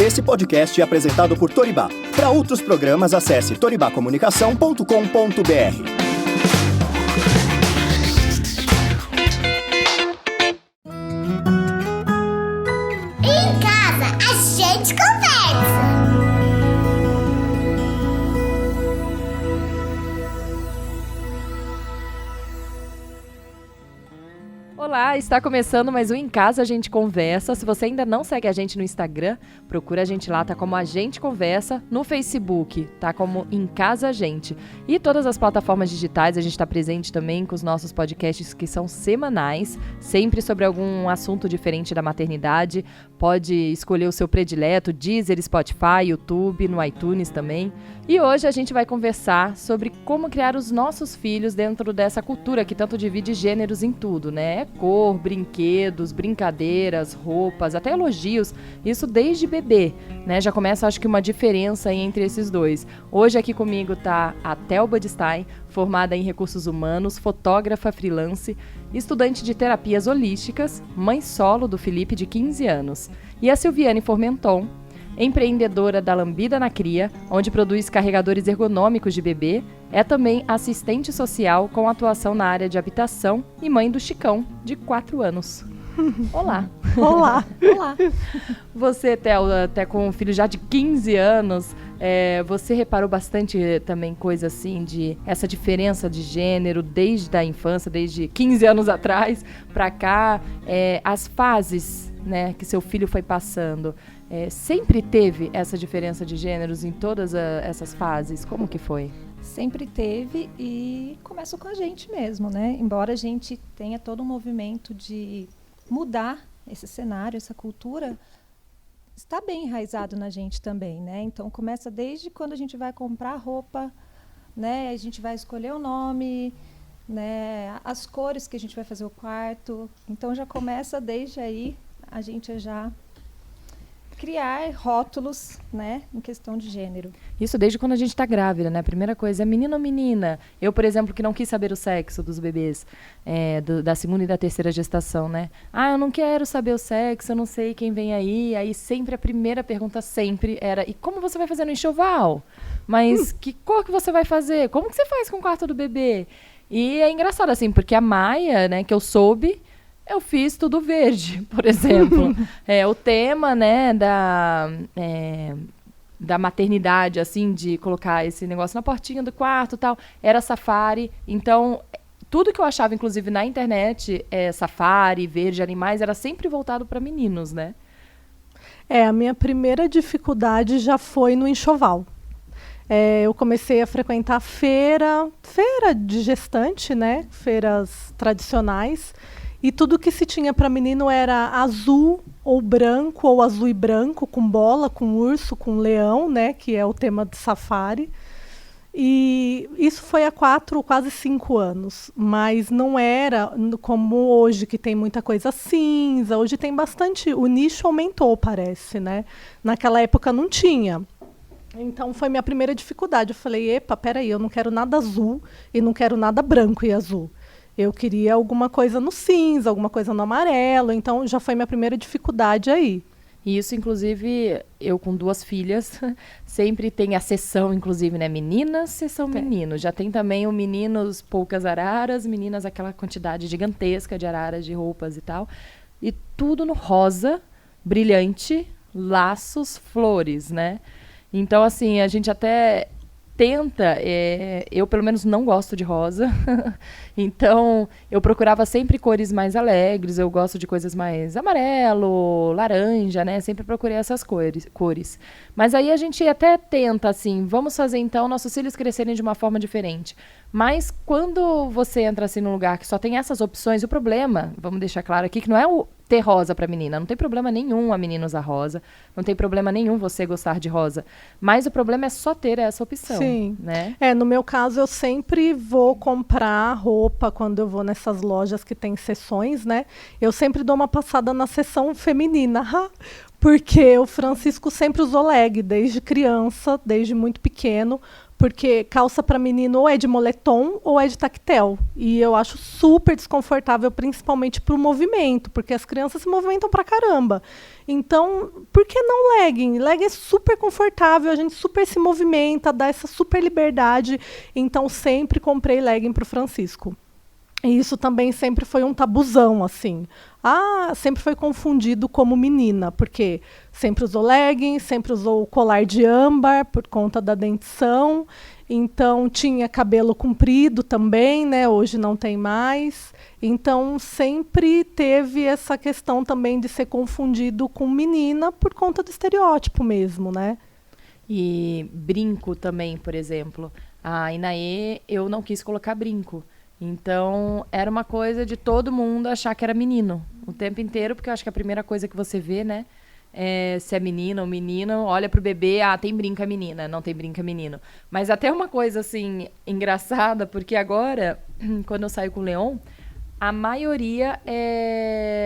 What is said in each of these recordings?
Esse podcast é apresentado por Toribá. Para outros programas, acesse toribacomunicação.com.br. Olá, está começando mais um Em Casa A Gente Conversa. Se você ainda não segue a gente no Instagram, procura a gente lá, tá como A Gente Conversa. No Facebook, tá como Em Casa A Gente. E todas as plataformas digitais, a gente está presente também com os nossos podcasts que são semanais, sempre sobre algum assunto diferente da maternidade. Pode escolher o seu predileto, Deezer, Spotify, YouTube, no iTunes também. E hoje a gente vai conversar sobre como criar os nossos filhos dentro dessa cultura que tanto divide gêneros em tudo, né? Cor, brinquedos, brincadeiras, roupas, até elogios, isso desde bebê, né? Já começa, acho que, uma diferença entre esses dois. Hoje aqui comigo tá a Thelba de Stein, formada em recursos humanos, fotógrafa freelance, estudante de terapias holísticas, mãe solo do Felipe, de 15 anos. E a Silviane Formenton, empreendedora da Lambida na Cria, onde produz carregadores ergonômicos de bebê, é também assistente social com atuação na área de habitação e mãe do Chicão, de 4 anos. Olá! Olá! Olá! Você, Thelba, até com um filho já de 15 anos, você reparou bastante também coisa assim, de essa diferença de gênero desde a infância, desde 15 anos atrás para cá, as fases, né, que seu filho foi passando. Sempre teve essa diferença de gêneros em todas essas fases? Como que foi? Sempre teve e começa com a gente mesmo, né? Embora a gente tenha todo um movimento de mudar esse cenário, essa cultura, está bem enraizado na gente também, né? Então começa desde quando a gente vai comprar roupa, né? A gente vai escolher o nome, né? As cores que a gente vai fazer o quarto. Então já começa desde aí a gente já criar rótulos, né, em questão de gênero. Isso desde quando a gente está grávida, né? A primeira coisa é menino ou menina. Eu, por exemplo, que não quis saber o sexo dos bebês da segunda e da terceira gestação, né? Eu não quero saber o sexo, eu não sei quem vem aí. Aí sempre a primeira pergunta sempre era: e como você vai fazer no enxoval? Mas que cor que você vai fazer? Como que você faz com o quarto do bebê? E é engraçado assim, porque a Maia, né, que eu soube, eu fiz tudo verde, por exemplo. O tema, né, da maternidade, assim, de colocar esse negócio na portinha do quarto e tal, era safari. Então, tudo que eu achava, inclusive, na internet, safari, verde, animais, era sempre voltado para meninos, né? A minha primeira dificuldade já foi no enxoval. Eu comecei a frequentar feira de gestante, né, feiras tradicionais. E tudo que se tinha para menino era azul ou branco, ou azul e branco, com bola, com urso, com leão, né, que é o tema de safari. E isso foi há 4, quase 5 anos. Mas não era como hoje, que tem muita coisa cinza. Hoje tem bastante, o nicho aumentou, parece, né? Naquela época não tinha. Então foi minha primeira dificuldade. Eu falei, epa, peraí, eu não quero nada azul e não quero nada branco e azul. Eu queria alguma coisa no cinza, alguma coisa no amarelo, então já foi minha primeira dificuldade aí. E isso, inclusive, eu com 2 filhas, sempre tem a sessão, inclusive, né? Meninas, sessão meninos. Já tem também o meninos, poucas araras, meninas, aquela quantidade gigantesca de araras, de roupas e tal. E tudo no rosa, brilhante, laços, flores, né? Então, assim, a gente até tenta, eu pelo menos não gosto de rosa, então eu procurava sempre cores mais alegres, eu gosto de coisas mais amarelo, laranja, né, sempre procurei essas cores. Mas aí a gente até tenta, assim, vamos fazer então nossos filhos crescerem de uma forma diferente. Mas quando você entra assim num lugar que só tem essas opções, o problema, vamos deixar claro aqui, que não é o ter rosa para menina, não tem problema nenhum a menina usar rosa, não tem problema nenhum você gostar de rosa, mas o problema é só ter essa opção. Sim, né? No meu caso eu sempre vou comprar roupa quando eu vou nessas lojas que tem seções, né? Eu sempre dou uma passada na seção feminina, porque o Francisco sempre usou leg desde criança, desde muito pequeno, Porque calça para menino ou é de moletom ou é de tactel. E eu acho super desconfortável, principalmente para o movimento, porque as crianças se movimentam pra caramba. Então, por que não legging? Legging é super confortável, a gente super se movimenta, dá essa super liberdade. Então, sempre comprei legging para o Francisco. E isso também sempre foi um tabuzão, assim. Sempre foi confundido como menina, porque sempre usou legging, sempre usou colar de âmbar por conta da dentição. Então, tinha cabelo comprido também, né? Hoje não tem mais. Então, sempre teve essa questão também de ser confundido com menina por conta do estereótipo mesmo, né? E brinco também, por exemplo. A Inaê, eu não quis colocar brinco. Então, era uma coisa de todo mundo achar que era menino o tempo inteiro, porque eu acho que a primeira coisa que você vê, né, é se é menina ou menino, olha pro bebê, tem brinco é menina, não tem brinco é menino. Mas até uma coisa, assim, engraçada, porque agora, quando eu saio com o Leon, a maioria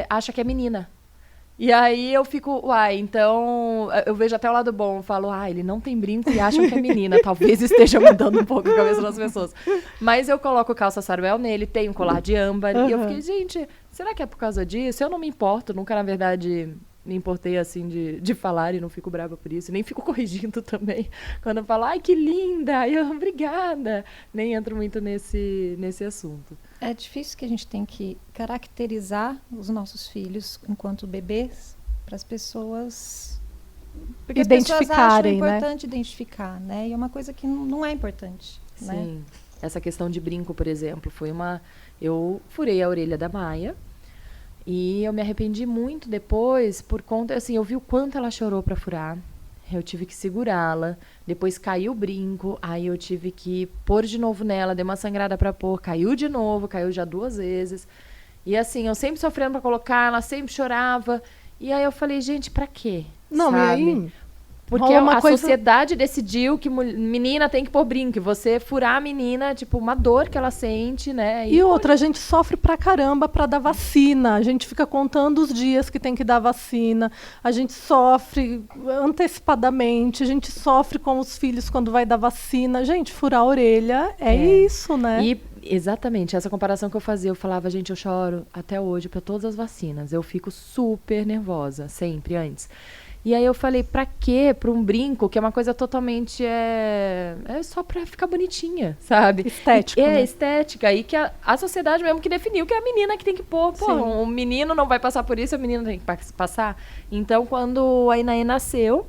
acha que é menina. E aí eu fico, então eu vejo até o lado bom, eu falo, ele não tem brinco e acham que é menina, talvez esteja mudando um pouco a cabeça das pessoas. Mas eu coloco calça saruel nele, tem um colar de âmbar, e eu fiquei, gente, será que é por causa disso? Eu não me importo, nunca, na verdade, me importei, assim, de falar e não fico brava por isso, nem fico corrigindo também, quando eu falo, que linda, obrigada, nem entro muito nesse assunto. É difícil que a gente tem que caracterizar os nossos filhos enquanto bebês para as pessoas... Porque as pessoas acham importante identificar, né? E é uma coisa que não é importante, Sim. Né? Essa questão de brinco, por exemplo, eu furei a orelha da Maia e eu me arrependi muito depois por conta, assim, eu vi o quanto ela chorou para furar. Eu tive que segurá-la, depois caiu o brinco, aí eu tive que pôr de novo nela, dei uma sangrada pra pôr, caiu de novo, caiu já 2 vezes. E assim, eu sempre sofrendo pra colocar, ela sempre chorava. E aí eu falei, gente, pra quê? Não, sabe? e aí? Porque a sociedade decidiu que menina tem que pôr brinco. Você furar a menina, tipo, uma dor que ela sente, né? E outra, a gente sofre pra caramba pra dar vacina. A gente fica contando os dias que tem que dar vacina. A gente sofre antecipadamente. A gente sofre com os filhos quando vai dar vacina. Gente, furar a orelha é isso, né? E exatamente, essa comparação que eu fazia, eu falava, gente, eu choro até hoje pra todas as vacinas. Eu fico super nervosa, sempre, antes. E aí eu falei, pra quê? Pra um brinco, que é uma coisa totalmente... É só pra ficar bonitinha, sabe? Estético, né? Estética. E que a sociedade mesmo que definiu que é a menina que tem que pôr. Pô, um menino não vai passar por isso, a menina tem que passar. Então, quando a Inaê nasceu,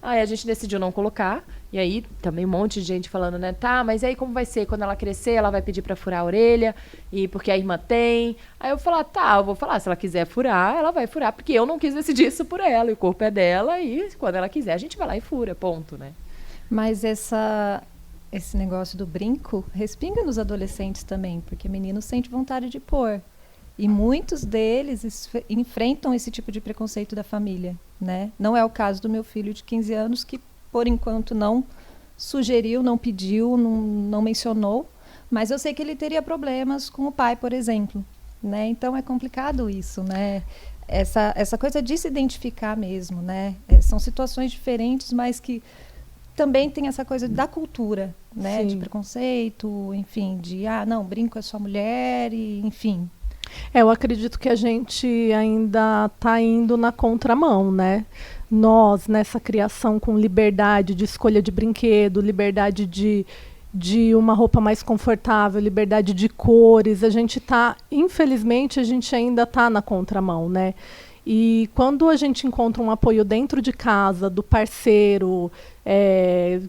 aí a gente decidiu não colocar. E aí, também um monte de gente falando, né? Tá, mas aí como vai ser? Quando ela crescer, ela vai pedir pra furar a orelha, e porque a irmã tem. Aí eu vou falar, eu vou falar, se ela quiser furar, ela vai furar, porque eu não quis decidir isso por ela, e o corpo é dela, e quando ela quiser, a gente vai lá e fura, ponto, né? Mas esse negócio do brinco respinga nos adolescentes também, porque menino sente vontade de pôr. E muitos deles enfrentam esse tipo de preconceito da família, né? Não é o caso do meu filho de 15 anos, que por enquanto não sugeriu, não pediu, não mencionou, mas eu sei que ele teria problemas com o pai, por exemplo, né? Então é complicado isso, né? Essa coisa de se identificar mesmo, né? São situações diferentes, mas que também tem essa coisa da cultura, né? Sim. De preconceito, enfim, de não, brinco é só mulher, e enfim. Eu acredito que a gente ainda está indo na contramão, né? Nós, nessa criação com liberdade de escolha de brinquedo, liberdade de uma roupa mais confortável, liberdade de cores, infelizmente, a gente ainda está na contramão, né? E quando a gente encontra um apoio dentro de casa, do parceiro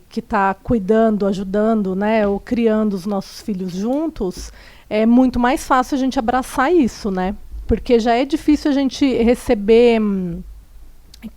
que está cuidando, ajudando, né? Ou criando os nossos filhos juntos, é muito mais fácil a gente abraçar isso, né? Porque já é difícil a gente receber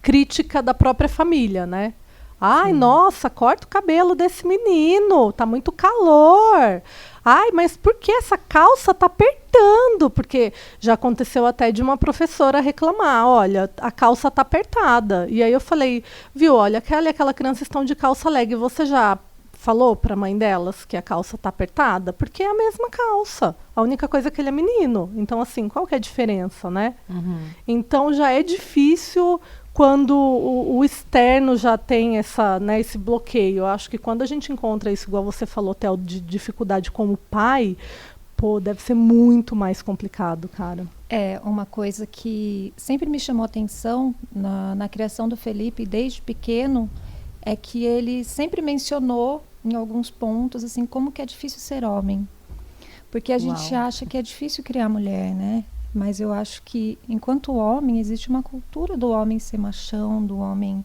crítica da própria família, né? Ai, nossa, corta o cabelo desse menino, tá muito calor. Ai, mas por que essa calça tá apertando? Porque já aconteceu até de uma professora reclamar, olha, a calça tá apertada. E aí eu falei, viu, olha, aquela criança estão de calça leg, você já falou para a mãe delas que a calça tá apertada? Porque é a mesma calça. A única coisa é que ele é menino. Então, assim, qual que é a diferença, né? Uhum. Então, já é difícil quando o externo já tem esse bloqueio. Eu acho que quando a gente encontra isso, igual você falou, Theo, de dificuldade como pai, deve ser muito mais complicado, cara. É uma coisa que sempre me chamou a atenção na criação do Felipe, desde pequeno, é que ele sempre mencionou em alguns pontos assim como que é difícil ser homem. Porque a gente acha que é difícil criar mulher, né? Mas eu acho que, enquanto homem, existe uma cultura do homem ser machão, do homem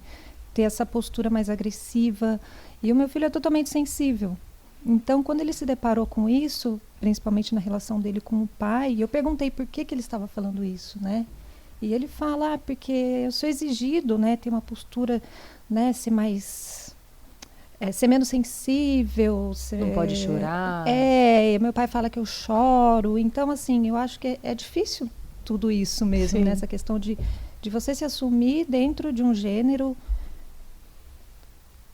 ter essa postura mais agressiva. E o meu filho é totalmente sensível. Então, quando ele se deparou com isso, principalmente na relação dele com o pai, eu perguntei por que ele estava falando isso, né? E ele fala, porque eu sou exigido, né? Ter uma postura, né? Ser menos sensível. Não pode chorar. Meu pai fala que eu choro. Então, assim, eu acho que é difícil tudo isso mesmo, né? Essa questão de você se assumir dentro de um gênero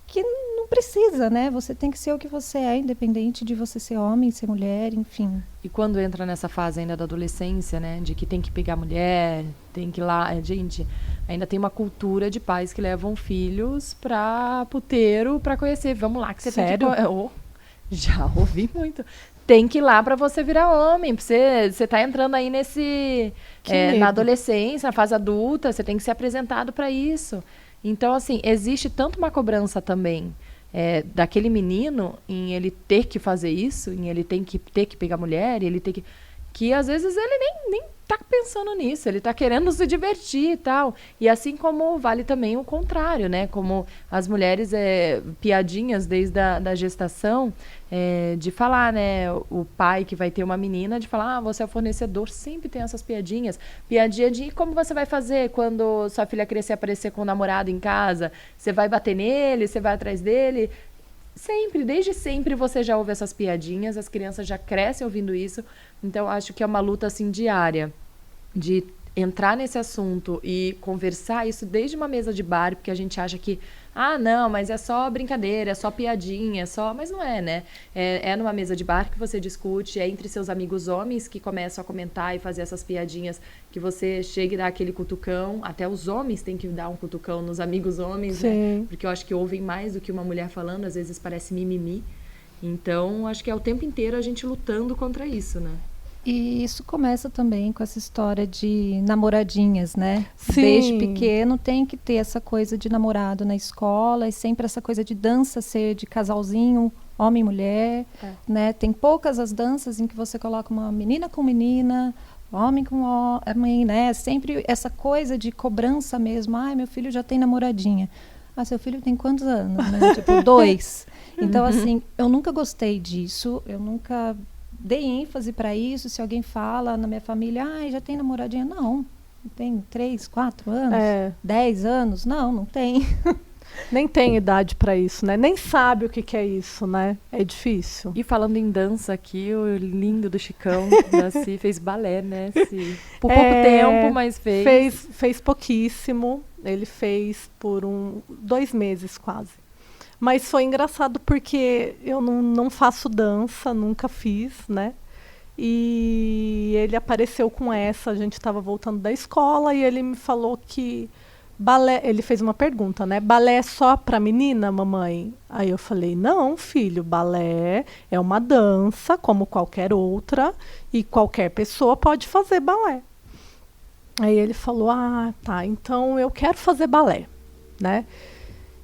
que não precisa, né? Você tem que ser o que você é, independente de você ser homem, ser mulher, enfim. E quando entra nessa fase ainda da adolescência, né? De que tem que pegar mulher, tem que ir lá... Gente, ainda tem uma cultura de pais que levam filhos pra puteiro pra conhecer. Vamos lá, que você Sério? tem que... Já ouvi muito. Tem que ir lá pra você virar homem. Você tá entrando aí na adolescência, na fase adulta, você tem que ser apresentado pra isso. Então, assim, existe tanto uma cobrança também daquele menino em ele ter que fazer isso, em ele ter que pegar mulher, ele ter que às vezes ele nem tá pensando nisso, ele tá querendo se divertir e tal. E assim como vale também o contrário, né? Como as mulheres, piadinhas desde a gestação, de falar, né? O pai que vai ter uma menina, de falar, você é o fornecedor, sempre tem essas piadinhas. Piadinha de como você vai fazer quando sua filha crescer e aparecer com um namorado em casa? Você vai bater nele? Você vai atrás dele? Sempre, desde sempre você já ouve essas piadinhas, as crianças já crescem ouvindo isso. Então, acho que é uma luta, assim, diária de entrar nesse assunto e conversar isso desde uma mesa de bar, porque a gente acha que, não, mas é só brincadeira, é só piadinha, mas não é, né? É numa mesa de bar que você discute, é entre seus amigos homens que começam a comentar e fazer essas piadinhas, que você chega e dá aquele cutucão, até os homens têm que dar um cutucão nos amigos homens, né? Porque eu acho que ouvem mais do que uma mulher falando, às vezes parece mimimi. Então, acho que é o tempo inteiro a gente lutando contra isso, né? E isso começa também com essa história de namoradinhas, né? Sim. Desde pequeno tem que ter essa coisa de namorado na escola e sempre essa coisa de dança ser de casalzinho, homem e mulher, né? Tem poucas as danças em que você coloca uma menina com menina, homem com homem, né? Sempre essa coisa de cobrança mesmo. Meu filho já tem namoradinha. Seu filho tem quantos anos? Né? Tipo, 2. Então, assim, eu nunca gostei disso, eu nunca dei ênfase para isso. Se alguém fala na minha família, já tem namoradinha. Não, tem 3, 4 anos, 10 anos. Não tem. Nem tem idade para isso, né? Nem sabe o que é isso, né? É difícil. E falando em dança aqui, o lindo do Chicão, Daci, fez balé, né? Por pouco tempo, mas fez. Fez pouquíssimo. Ele fez por 2 meses quase. Mas foi engraçado porque eu não faço dança, nunca fiz, né? E ele apareceu com essa, a gente estava voltando da escola e ele me falou que balé, ele fez uma pergunta, né? Balé é só para menina, mamãe? Aí eu falei, não, filho, balé é uma dança como qualquer outra e qualquer pessoa pode fazer balé. Aí ele falou, tá, então eu quero fazer balé, né?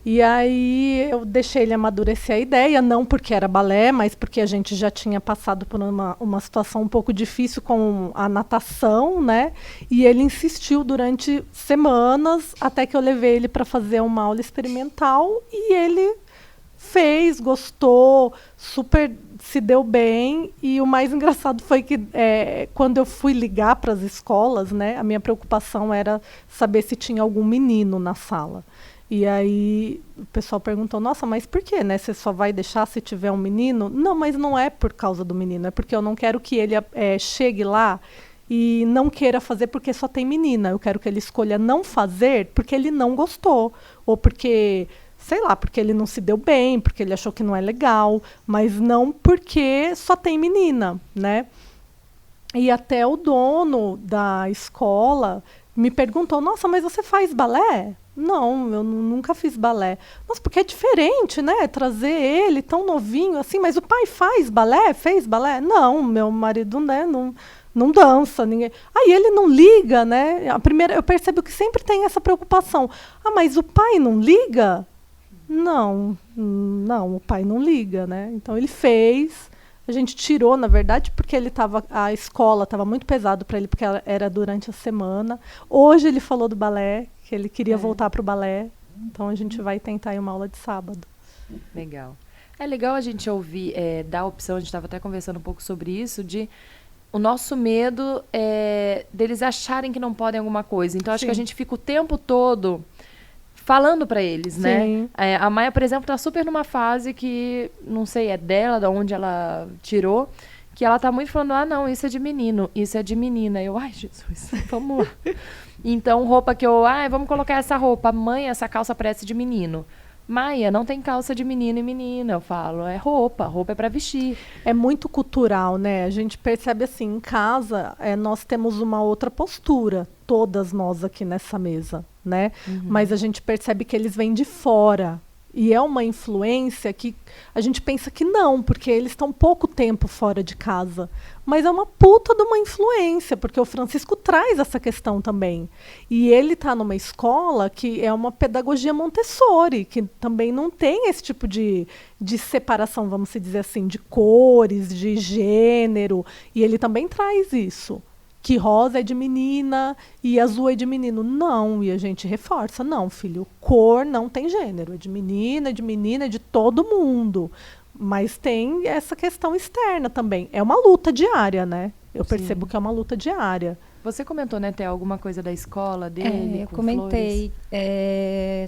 E aí eu deixei ele amadurecer a ideia, não porque era balé, mas porque a gente já tinha passado por uma situação um pouco difícil com a natação, né? E ele insistiu durante semanas, até que eu levei ele para fazer uma aula experimental e ele fez, gostou, super se deu bem. E o mais engraçado foi que quando eu fui ligar para as escolas, né, a minha preocupação era saber se tinha algum menino na sala. E aí o pessoal perguntou, nossa, mas por quê, né? Você só vai deixar se tiver um menino? Não, mas não é por causa do menino, é porque eu não quero que ele chegue lá e não queira fazer porque só tem menina. Eu quero que ele escolha não fazer porque ele não gostou, ou porque, sei lá, porque ele não se deu bem, porque ele achou que não é legal, mas não porque só tem menina, né? E até o dono da escola me perguntou, nossa, mas você faz balé? Não, eu nunca fiz balé. Nossa, porque é diferente, né? Trazer ele tão novinho assim, mas o pai faz balé? Fez balé? Não, meu marido, né, não dança, ninguém. Aí ele não liga, né? Eu percebo que sempre tem essa preocupação. Ah, mas o pai não liga? Não, o pai não liga, né? Então ele fez. A gente tirou, na verdade, porque a escola estava muito pesado para ele, porque era durante a semana. Hoje ele falou do balé, que ele queria voltar para o balé. Então a gente vai tentar ir uma aula de sábado. Legal. É legal a gente ouvir, dar a opção, a gente estava até conversando um pouco sobre isso, de o nosso medo deles acharem que não podem alguma coisa. Então acho que a gente fica o tempo todo falando para eles, né? A Maia, por exemplo, tá super numa fase que, não sei, é dela, de onde ela tirou, que ela tá muito falando, não, isso é de menino, isso é de menina. Eu, ai, Jesus, vamos lá. Então, roupa que vamos colocar essa roupa. Mãe, essa calça parece de menino. Maia, não tem calça de menino e menina, eu falo, é roupa é para vestir. É muito cultural, né? A gente percebe assim, em casa, nós temos uma outra postura, todas nós aqui nessa mesa, né? Mas a gente percebe que eles vêm de fora. E é uma influência que a gente pensa que não, porque eles estão pouco tempo fora de casa. Mas é uma puta de uma influência, porque o Francisco traz essa questão também. E ele está numa escola que é uma pedagogia Montessori, que também não tem esse tipo de separação, vamos dizer assim, de cores, de gênero. E ele também traz isso. Que rosa é de menina e azul é de menino. Não, e a gente reforça. Não, filho, cor não tem gênero. É de menina, é de todo mundo. Mas tem essa questão externa também. É uma luta diária, né? Eu percebo que é uma luta diária. Você comentou, né, Té, alguma coisa da escola dele? Eu comentei.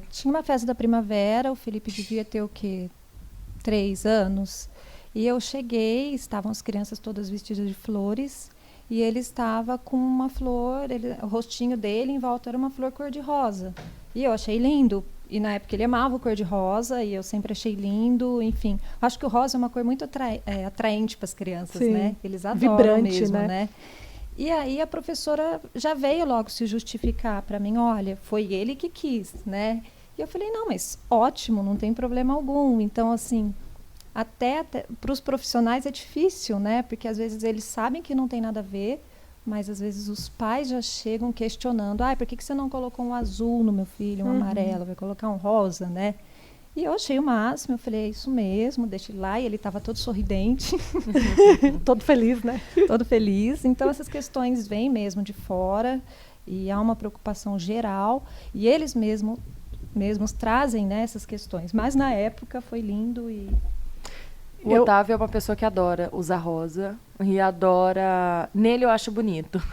Tinha uma festa da primavera, o Felipe devia ter o quê? 3 anos. E eu cheguei, estavam as crianças todas vestidas de flores. E ele estava com uma flor, o rostinho dele em volta era uma flor cor-de-rosa. E eu achei lindo. E na época ele amava o cor-de-rosa e eu sempre achei lindo, enfim. Acho que o rosa é uma cor muito atraente para as crianças, né? Eles adoram vibrante, mesmo, né? E aí a professora já veio logo se justificar para mim, olha, foi ele que quis, né? E eu falei, não, mas ótimo, não tem problema algum. Então, assim, até para os profissionais é difícil, né? Porque às vezes eles sabem que não tem nada a ver, mas às vezes os pais já chegam questionando, por que você não colocou um azul no meu filho, um amarelo, vai colocar um rosa, né? E eu achei o máximo, eu falei, é isso mesmo, deixa ele lá, e ele estava todo sorridente. Todo feliz, né? Todo feliz. Então essas questões vêm mesmo de fora, e há uma preocupação geral, e eles mesmos trazem, né, essas questões. Mas na época foi lindo e... O Otávio é uma pessoa que adora usar rosa e adora... Nele eu acho bonito.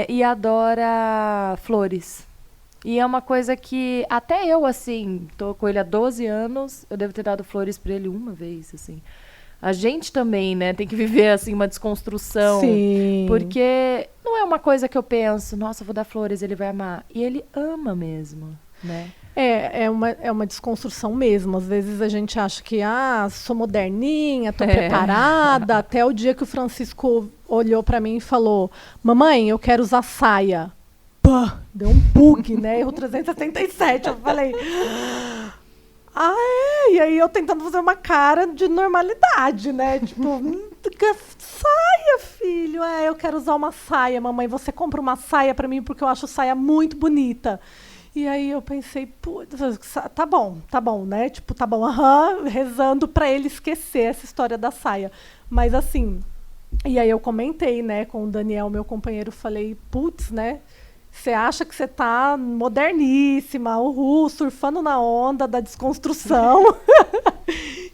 E adora flores. E é uma coisa que até eu, assim, tô com ele há 12 anos, eu devo ter dado flores para ele uma vez, assim. A gente também, né, tem que viver, assim, uma desconstrução. Sim. Porque não é uma coisa que eu penso, nossa, vou dar flores, ele vai amar. E ele ama mesmo, né? É uma desconstrução mesmo. Às vezes a gente acha que, sou moderninha, tô preparada. Até o dia que o Francisco olhou para mim e falou, mamãe, eu quero usar saia. Pá, deu um bug, né? Erro 377. Eu falei, E aí eu tentando fazer uma cara de normalidade, né? Tipo, saia, filho. Eu quero usar uma saia, mamãe. Você compra uma saia para mim porque eu acho saia muito bonita. E aí eu pensei, putz, tá bom, né? Tipo, tá bom, rezando pra ele esquecer essa história da saia. Mas assim, e aí eu comentei, né, com o Daniel, meu companheiro, falei, putz, né? Você acha que você tá moderníssima, surfando na onda da desconstrução.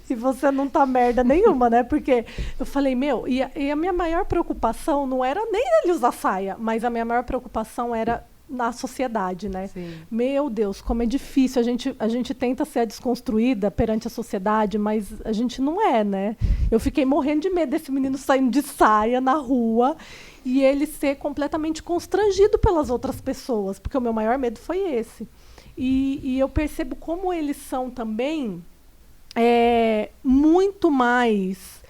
E você não tá merda nenhuma, né? Porque eu falei, e a minha maior preocupação não era nem ele usar saia, mas a minha maior preocupação era na sociedade, né? Sim. Meu Deus, como é difícil. A gente tenta ser a desconstruída perante a sociedade, mas a gente não é, né? Eu fiquei morrendo de medo desse menino saindo de saia na rua e ele ser completamente constrangido pelas outras pessoas, porque o meu maior medo foi esse. E eu percebo como eles são também muito mais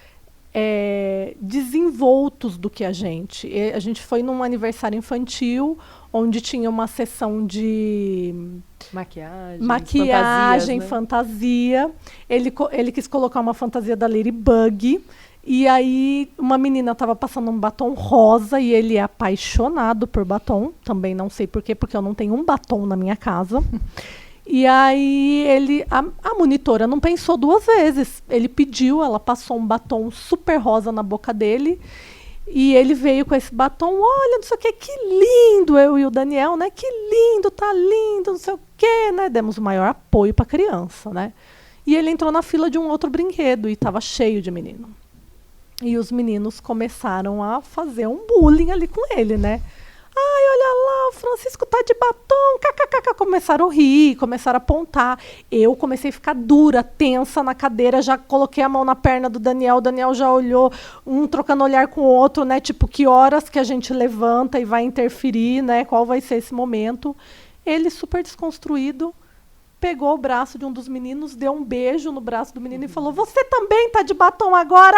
desenvoltos do que a gente. A gente foi num aniversário infantil, onde tinha uma sessão de maquiagem, fantasia. Ele quis colocar uma fantasia da Ladybug. E aí, uma menina estava passando um batom rosa e ele é apaixonado por batom. Também não sei por quê, porque eu não tenho um batom na minha casa. E aí, a monitora não pensou 2 vezes. Ele pediu, ela passou um batom super rosa na boca dele. E ele veio com esse batom, olha, não sei o que lindo, eu e o Daniel, né? Que lindo, tá lindo, não sei o que, né? Demos o maior apoio para a criança, né? E ele entrou na fila de um outro brinquedo e estava cheio de menino. E os meninos começaram a fazer um bullying ali com ele, né? Ai, olha lá, o Francisco tá de batom, kkkk. Começaram a rir, começaram a apontar. Eu comecei a ficar dura, tensa na cadeira, já coloquei a mão na perna do Daniel, o Daniel já olhou, um trocando olhar com o outro, né? Tipo, que horas que a gente levanta e vai interferir, né? Qual vai ser esse momento? Ele, super desconstruído, pegou o braço de um dos meninos, deu um beijo no braço do menino e falou, você também tá de batom agora?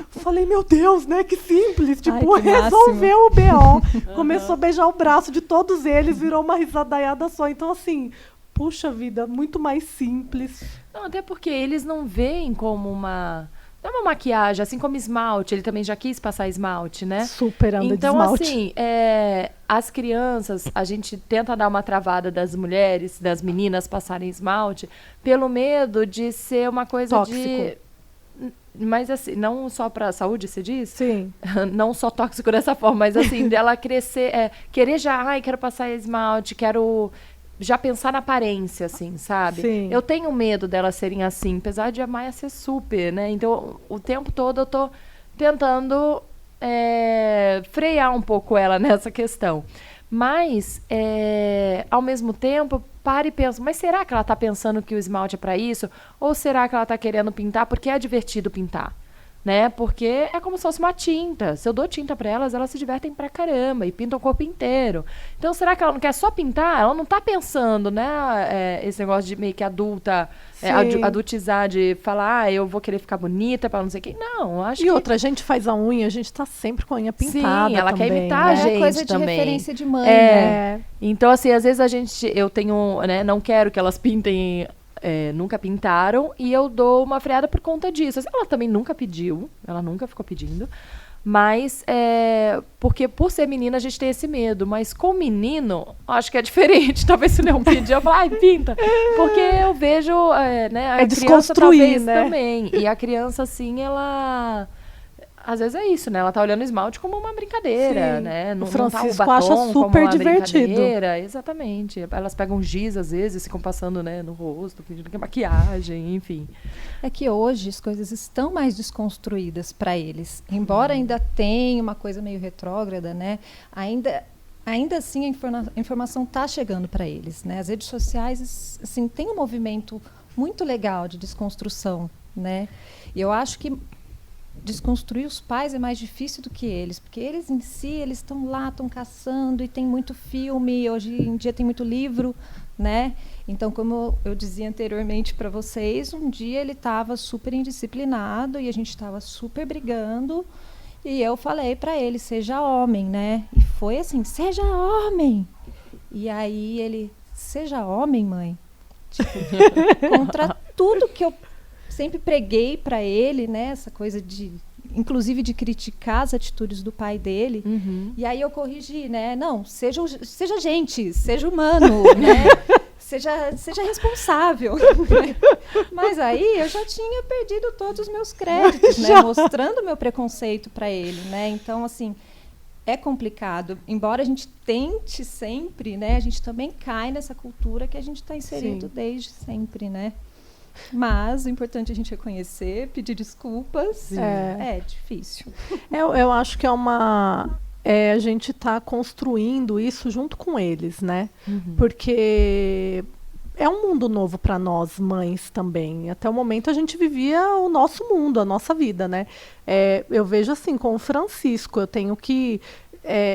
Falei, meu Deus, né? Que simples. Tipo, ai, que resolveu o BO. Começou a beijar o braço de todos eles, virou uma risadaiada só. Então, assim, puxa vida, muito mais simples. Não, até porque eles não veem como uma... Não é uma maquiagem, assim como esmalte. Ele também já quis passar esmalte, né? Super anda então, de esmalte. Assim, as crianças, a gente tenta dar uma travada das mulheres, das meninas passarem esmalte, pelo medo de ser uma coisa tóxico. Mas assim, não só para a saúde, você diz? Sim. Não só tóxico dessa forma, mas assim, dela crescer, querer já, quero passar esmalte, quero... já pensar na aparência, assim, sabe? Sim. Eu tenho medo delas serem assim, apesar de a Maia ser super, né? Então, o tempo todo eu tô tentando frear um pouco ela nessa questão. Mas, ao mesmo tempo, para e penso, mas será que ela tá pensando que o esmalte é para isso? Ou será que ela tá querendo pintar porque é divertido pintar? Né? Porque é como se fosse uma tinta. Se eu dou tinta para elas, elas se divertem pra caramba e pintam o corpo inteiro. Então, será que ela não quer só pintar? Ela não tá pensando, né? Esse negócio de meio que adulta, adultizar, de falar, eu vou querer ficar bonita para não sei o quê. Não, acho que... E outra, a gente faz a unha, a gente tá sempre com a unha pintada. Sim, ela também, quer imitar a né? gente coisa de também. referência de mãe, né? Então, assim, às vezes eu tenho, né? Não quero que elas pintem... nunca pintaram, e eu dou uma freada por conta disso. Ela também nunca pediu, ela nunca ficou pedindo, mas porque por ser menina a gente tem esse medo, mas com menino acho que é diferente. Talvez se não pedir, eu falo, pinta, porque eu vejo né, a criança talvez né? também, e a criança assim, ela... Às vezes é isso, né? Ela tá olhando o esmalte como uma brincadeira, Sim. né? Não, O Francisco não tá o batom acha super como uma divertido. brincadeira. Exatamente. Elas pegam giz, às vezes, ficam passando, né, no rosto, fingindo que é maquiagem, enfim. É que hoje as coisas estão mais desconstruídas para eles. Embora ainda tenha uma coisa meio retrógrada, né? Ainda assim a informação está chegando para eles, né? As redes sociais, assim, tem um movimento muito legal de desconstrução, né? E eu acho que desconstruir os pais é mais difícil do que eles, porque eles em si, eles estão lá, estão caçando, e tem muito filme, hoje em dia tem muito livro, né? Então, como eu dizia anteriormente para vocês, um dia ele estava super indisciplinado e a gente estava super brigando, e eu falei para ele, seja homem, né? E foi assim, seja homem! E aí ele, seja homem, mãe? Tipo, contra tudo que eu sempre preguei para ele, né, essa coisa de, inclusive de criticar as atitudes do pai dele. Uhum. E aí eu corrigi, né, não, seja gente, seja humano, né, seja responsável. Mas aí eu já tinha perdido todos os meus créditos, né, mostrando meu preconceito para ele, né, então assim, é complicado. Embora a gente tente sempre, né, a gente também cai nessa cultura que a gente está inserido desde sempre, né. Mas o importante é a gente reconhecer, pedir desculpas. É difícil. Eu acho que a gente está construindo isso junto com eles, né? Uhum. Porque é um mundo novo para nós, mães, também. Até o momento a gente vivia o nosso mundo, a nossa vida, né? Eu vejo assim, com o Francisco, eu tenho que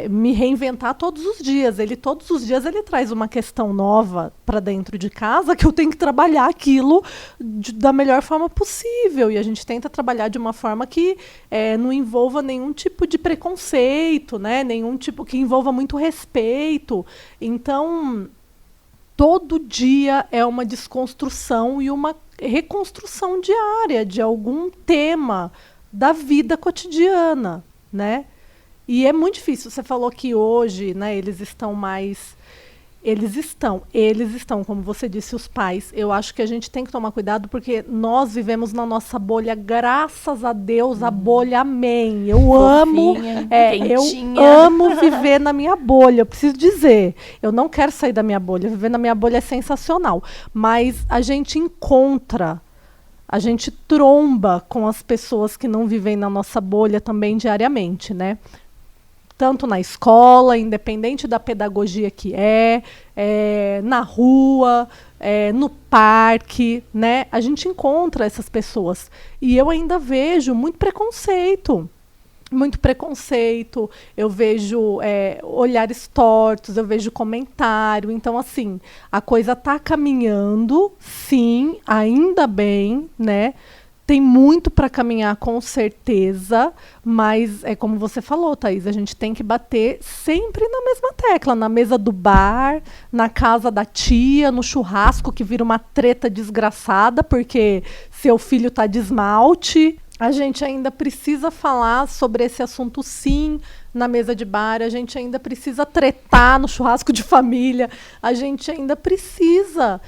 me reinventar todos os dias. Todos os dias ele traz uma questão nova para dentro de casa que eu tenho que trabalhar aquilo da melhor forma possível. E a gente tenta trabalhar de uma forma que não envolva nenhum tipo de preconceito, né? Nenhum tipo que envolva muito respeito. Então, todo dia é uma desconstrução e uma reconstrução diária de algum tema da vida cotidiana, né? E é muito difícil. Você falou que hoje, né, eles estão, como você disse, os pais. Eu acho que a gente tem que tomar cuidado porque nós vivemos na nossa bolha, graças a Deus, a bolha, amém. Eu amo viver na minha bolha. Eu preciso dizer, eu não quero sair da minha bolha. Viver na minha bolha é sensacional. Mas a gente tromba com as pessoas que não vivem na nossa bolha também diariamente, né? Tanto na escola, independente da pedagogia que na rua, no parque, né? A gente encontra essas pessoas. E eu ainda vejo muito preconceito. Eu vejo olhares tortos, eu vejo comentário. Então, assim, a coisa está caminhando, sim, ainda bem, né? Tem muito para caminhar, com certeza, mas é como você falou, Thaís, a gente tem que bater sempre na mesma tecla, na mesa do bar, na casa da tia, no churrasco, que vira uma treta desgraçada, porque seu filho está de esmalte. A gente ainda precisa falar sobre esse assunto, sim, na mesa de bar. A gente ainda precisa tretar no churrasco de família. A gente ainda precisa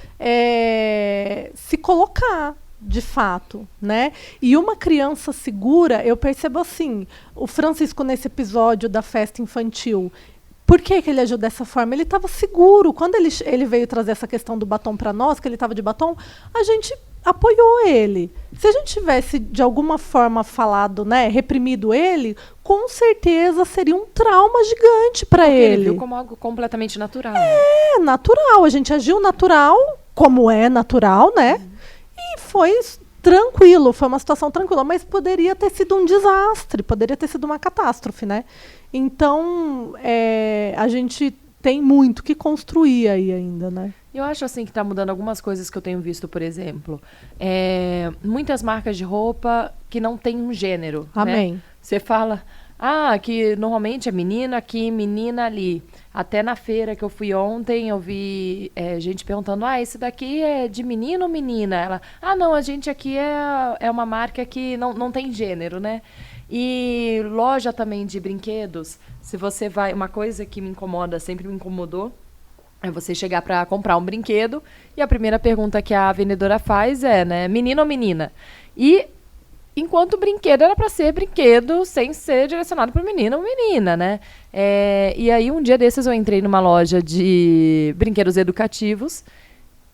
se colocar, de fato, né? E uma criança segura, eu percebo assim, o Francisco nesse episódio da festa infantil, por que ele agiu dessa forma? Ele estava seguro. Quando ele veio trazer essa questão do batom para nós, que ele estava de batom, a gente apoiou ele. Se a gente tivesse, de alguma forma, falado, né, reprimido ele, com certeza seria um trauma gigante para ele. Ele viu como algo completamente natural. É, natural. A gente agiu natural, como é natural, né? E foi tranquilo, foi uma situação tranquila, mas poderia ter sido um desastre, poderia ter sido uma catástrofe, né? Então, a gente tem muito que construir aí ainda, né? Eu acho assim que está mudando algumas coisas que eu tenho visto, por exemplo. Muitas marcas de roupa que não tem um gênero. Amém. Né? Você fala, que normalmente é menino aqui, menina ali. Até na feira que eu fui ontem, eu vi gente perguntando, isso daqui é de menino ou menina? Ela, não, a gente aqui é uma marca que não tem gênero, né? E loja também de brinquedos, se você vai... Uma coisa que me incomoda, sempre me incomodou, é você chegar para comprar um brinquedo e a primeira pergunta que a vendedora faz é, né, menino ou menina? E enquanto o brinquedo era para ser brinquedo sem ser direcionado para menino ou menina, né? E aí um dia desses eu entrei numa loja de brinquedos educativos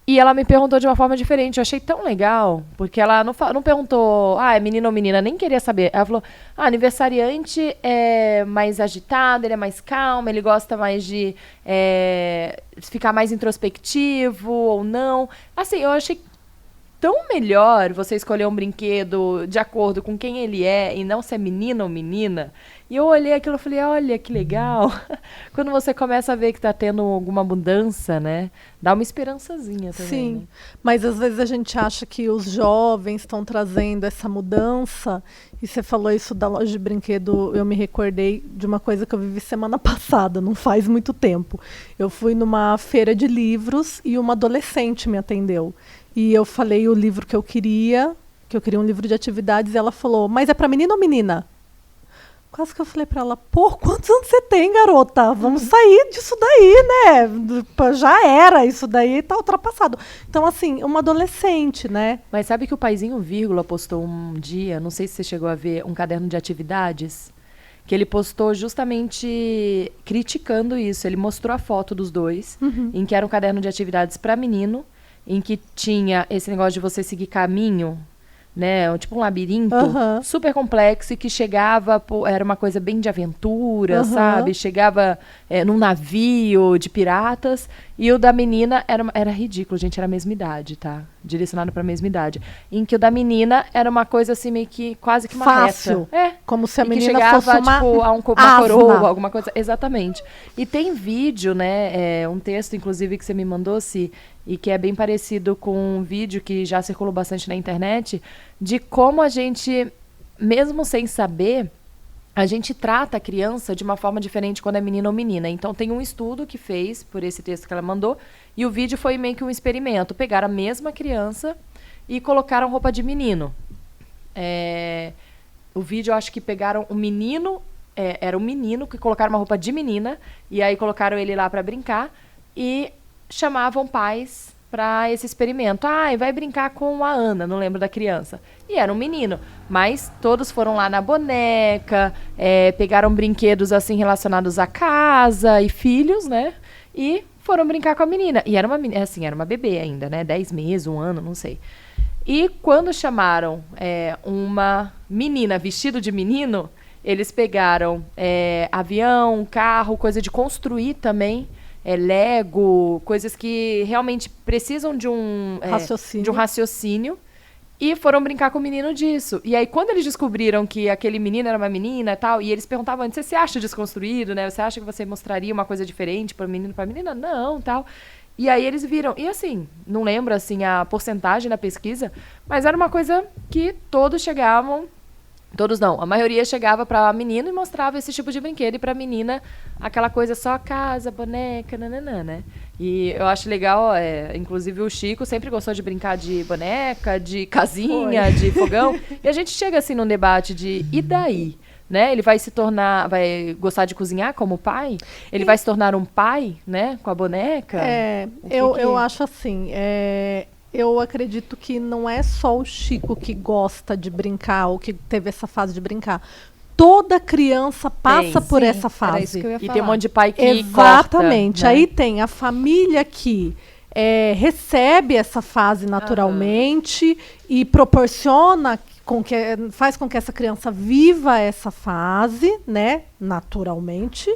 e ela me perguntou de uma forma diferente. Eu achei tão legal, porque ela não perguntou, é menino ou menina, nem queria saber. Ela falou, aniversariante é mais agitado, ele é mais calmo, ele gosta mais de ficar mais introspectivo ou não. Assim, eu achei tão melhor você escolher um brinquedo de acordo com quem ele é e não ser menino ou menina. E eu olhei aquilo e falei, olha, que legal. Quando você começa a ver que está tendo alguma mudança, né? Dá uma esperançazinha também. Sim, né? Mas às vezes a gente acha que os jovens estão trazendo essa mudança. E você falou isso da loja de brinquedo, eu me recordei de uma coisa que eu vivi semana passada, não faz muito tempo. Eu fui numa feira de livros e uma adolescente me atendeu. E eu falei o livro que eu queria um livro de atividades, e ela falou, mas é para menino ou menina? Quase que eu falei para ela, quantos anos você tem, garota? Vamos sair disso daí, né? Já era, isso daí tá ultrapassado. Então, assim, uma adolescente, né? Mas sabe que o Paizinho Vírgula postou um dia, não sei se você chegou a ver, um caderno de atividades, que ele postou justamente criticando isso. Ele mostrou a foto dos dois, em que era um caderno de atividades para menino, em que tinha esse negócio de você seguir caminho, né? Tipo um labirinto super complexo e que chegava, era uma coisa bem de aventura, sabe? Chegava num navio de piratas. E o da menina era ridículo, gente, era a mesma idade, tá? Direcionado pra mesma idade. Em que o da menina era uma coisa assim, meio que quase que uma fácil. reta. Como se a e menina que chegava, fosse uma tipo, a uma coroa, alguma coisa. Exatamente. E tem vídeo, né? Um texto, inclusive, que você me mandou, Si, e que é bem parecido com um vídeo que já circulou bastante na internet, de como a gente, mesmo sem saber, a gente trata a criança de uma forma diferente quando é menino ou menina. Então, tem um estudo que fez por esse texto que ela mandou, e o vídeo foi meio que um experimento. Pegaram a mesma criança e colocaram roupa de menino. O vídeo, eu acho que pegaram um menino, era um menino que colocaram uma roupa de menina, e aí colocaram ele lá para brincar, e chamavam pais para esse experimento. Vai brincar com a Ana, não lembro da criança. E era um menino, mas todos foram lá na boneca, pegaram brinquedos assim relacionados à casa e filhos, né? E foram brincar com a menina. E era uma bebê ainda, né? 10 meses, 1 ano, não sei. E quando chamaram uma menina vestida de menino, eles pegaram avião, carro, coisa de construir também, Lego, coisas que realmente precisam de um raciocínio, e foram brincar com o menino disso. E aí, quando eles descobriram que aquele menino era uma menina e tal, e eles perguntavam antes, você se acha desconstruído, né? Você acha que você mostraria uma coisa diferente para o menino e para a menina? Não, tal. E aí eles viram, e assim, não lembro assim a porcentagem da pesquisa, mas era uma coisa que todos chegavam, todos não, a maioria chegava para a menina e mostrava esse tipo de brinquedo, e para a menina aquela coisa só casa, boneca, nananã, né? E eu acho legal, inclusive o Chico sempre gostou de brincar de boneca, de casinha, de fogão, e a gente chega assim num debate de, e daí? Né? Ele vai vai gostar de cozinhar como pai? Ele vai se tornar um pai, né? Com a boneca? Eu acho assim, eu acredito que não é só o Chico que gosta de brincar, ou que teve essa fase de brincar. Toda criança passa por essa fase. Era isso que eu ia falar. E tem um monte de pai que Exatamente. Corta, né? Aí tem a família que recebe essa fase naturalmente e proporciona faz com que essa criança viva essa fase, né, naturalmente.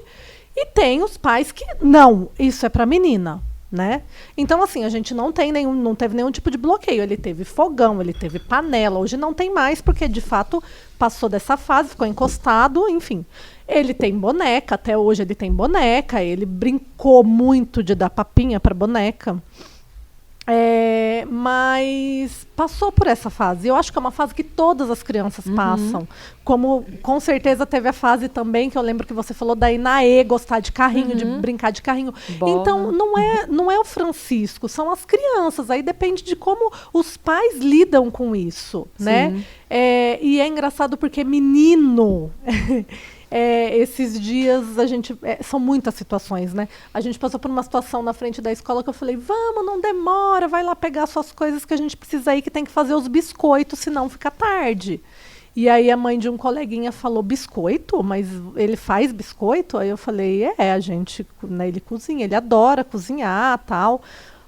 E tem os pais que não, isso é para menina, né? Então assim, a gente não teve nenhum tipo de bloqueio. Ele teve fogão, ele teve panela. Hoje não tem mais porque de fato passou dessa fase, ficou encostado, enfim. Ele tem boneca, até hoje ele tem boneca. Ele brincou muito de dar papinha para boneca. Mas passou por essa fase. Eu acho que é uma fase que todas as crianças passam. Como com certeza teve a fase também, que eu lembro que você falou da Inaê gostar de carrinho, de brincar de carrinho. Bola. Então não é o Francisco, são as crianças. Aí depende de como os pais lidam com isso, né? E é engraçado porque menino esses dias são muitas situações, né? A gente passou por uma situação na frente da escola que eu falei, vamos, não demora, vai lá pegar suas coisas que a gente precisa ir, que tem que fazer os biscoitos, senão fica tarde. E aí a mãe de um coleguinha falou, biscoito? Mas ele faz biscoito? Aí eu falei, a gente, né, ele cozinha, ele adora cozinhar, tal.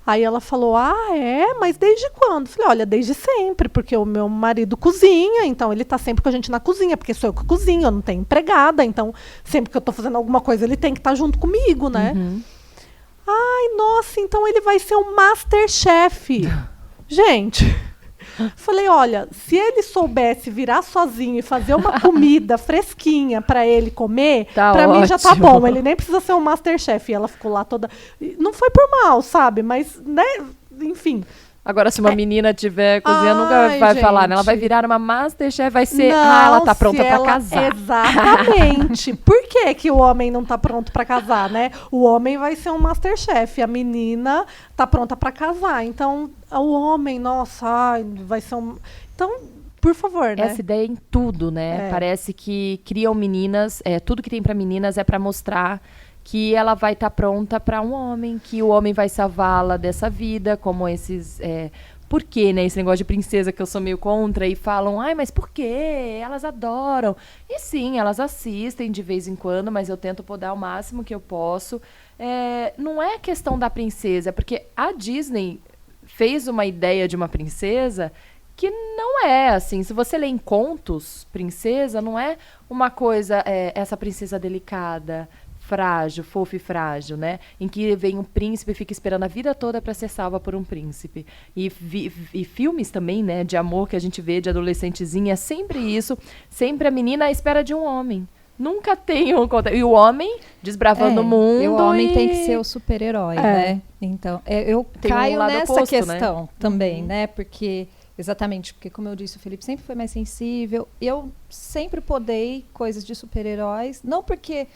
Aí ela falou, mas desde quando? Falei, olha, desde sempre, porque o meu marido cozinha, então ele está sempre com a gente na cozinha, porque sou eu que cozinho, eu não tenho empregada, então sempre que eu estou fazendo alguma coisa, ele tem que estar junto comigo, né? Ai, nossa, então ele vai ser um MasterChef. Gente, falei, olha, se ele soubesse virar sozinho e fazer uma comida fresquinha para ele comer, para mim já tá bom. Ele nem precisa ser um MasterChef. E ela ficou lá toda... Não foi por mal, sabe? Mas, né? Enfim. Agora, se uma menina tiver cozinhando, nunca vai falar, né? Ela vai virar uma MasterChef, vai ser... Não, ela tá pronta para casar. Exatamente. Por que o homem não tá pronto para casar, né? O homem vai ser um MasterChef, a menina tá pronta para casar. Então, o homem, nossa, vai ser um... Então, por favor, né? Essa ideia em tudo, né? Parece que criam meninas, tudo que tem para meninas é para mostrar que ela vai estar pronta para um homem, que o homem vai salvá-la dessa vida, como esses... Por quê, né? Esse negócio de princesa que eu sou meio contra, e falam, mas por quê? Elas adoram. E sim, elas assistem de vez em quando, mas eu tento podar o máximo que eu posso. Não é questão da princesa, porque a Disney fez uma ideia de uma princesa que não é assim. Se você lê em contos, princesa, não é uma coisa, essa princesa delicada, frágil, fofa e frágil, né? Em que vem um príncipe e fica esperando a vida toda para ser salva por um príncipe. E filmes também, né, de amor que a gente vê de adolescentezinha, é sempre isso, sempre a menina à espera de um homem. Nunca tem um contato. E o homem desbravando o mundo. E o homem tem que ser o super-herói, né? Então, eu Tem um caio lado nessa oposto, questão, né? também, né? Porque, exatamente, porque como eu disse, o Felipe sempre foi mais sensível. Eu sempre podei coisas de super-heróis, não porque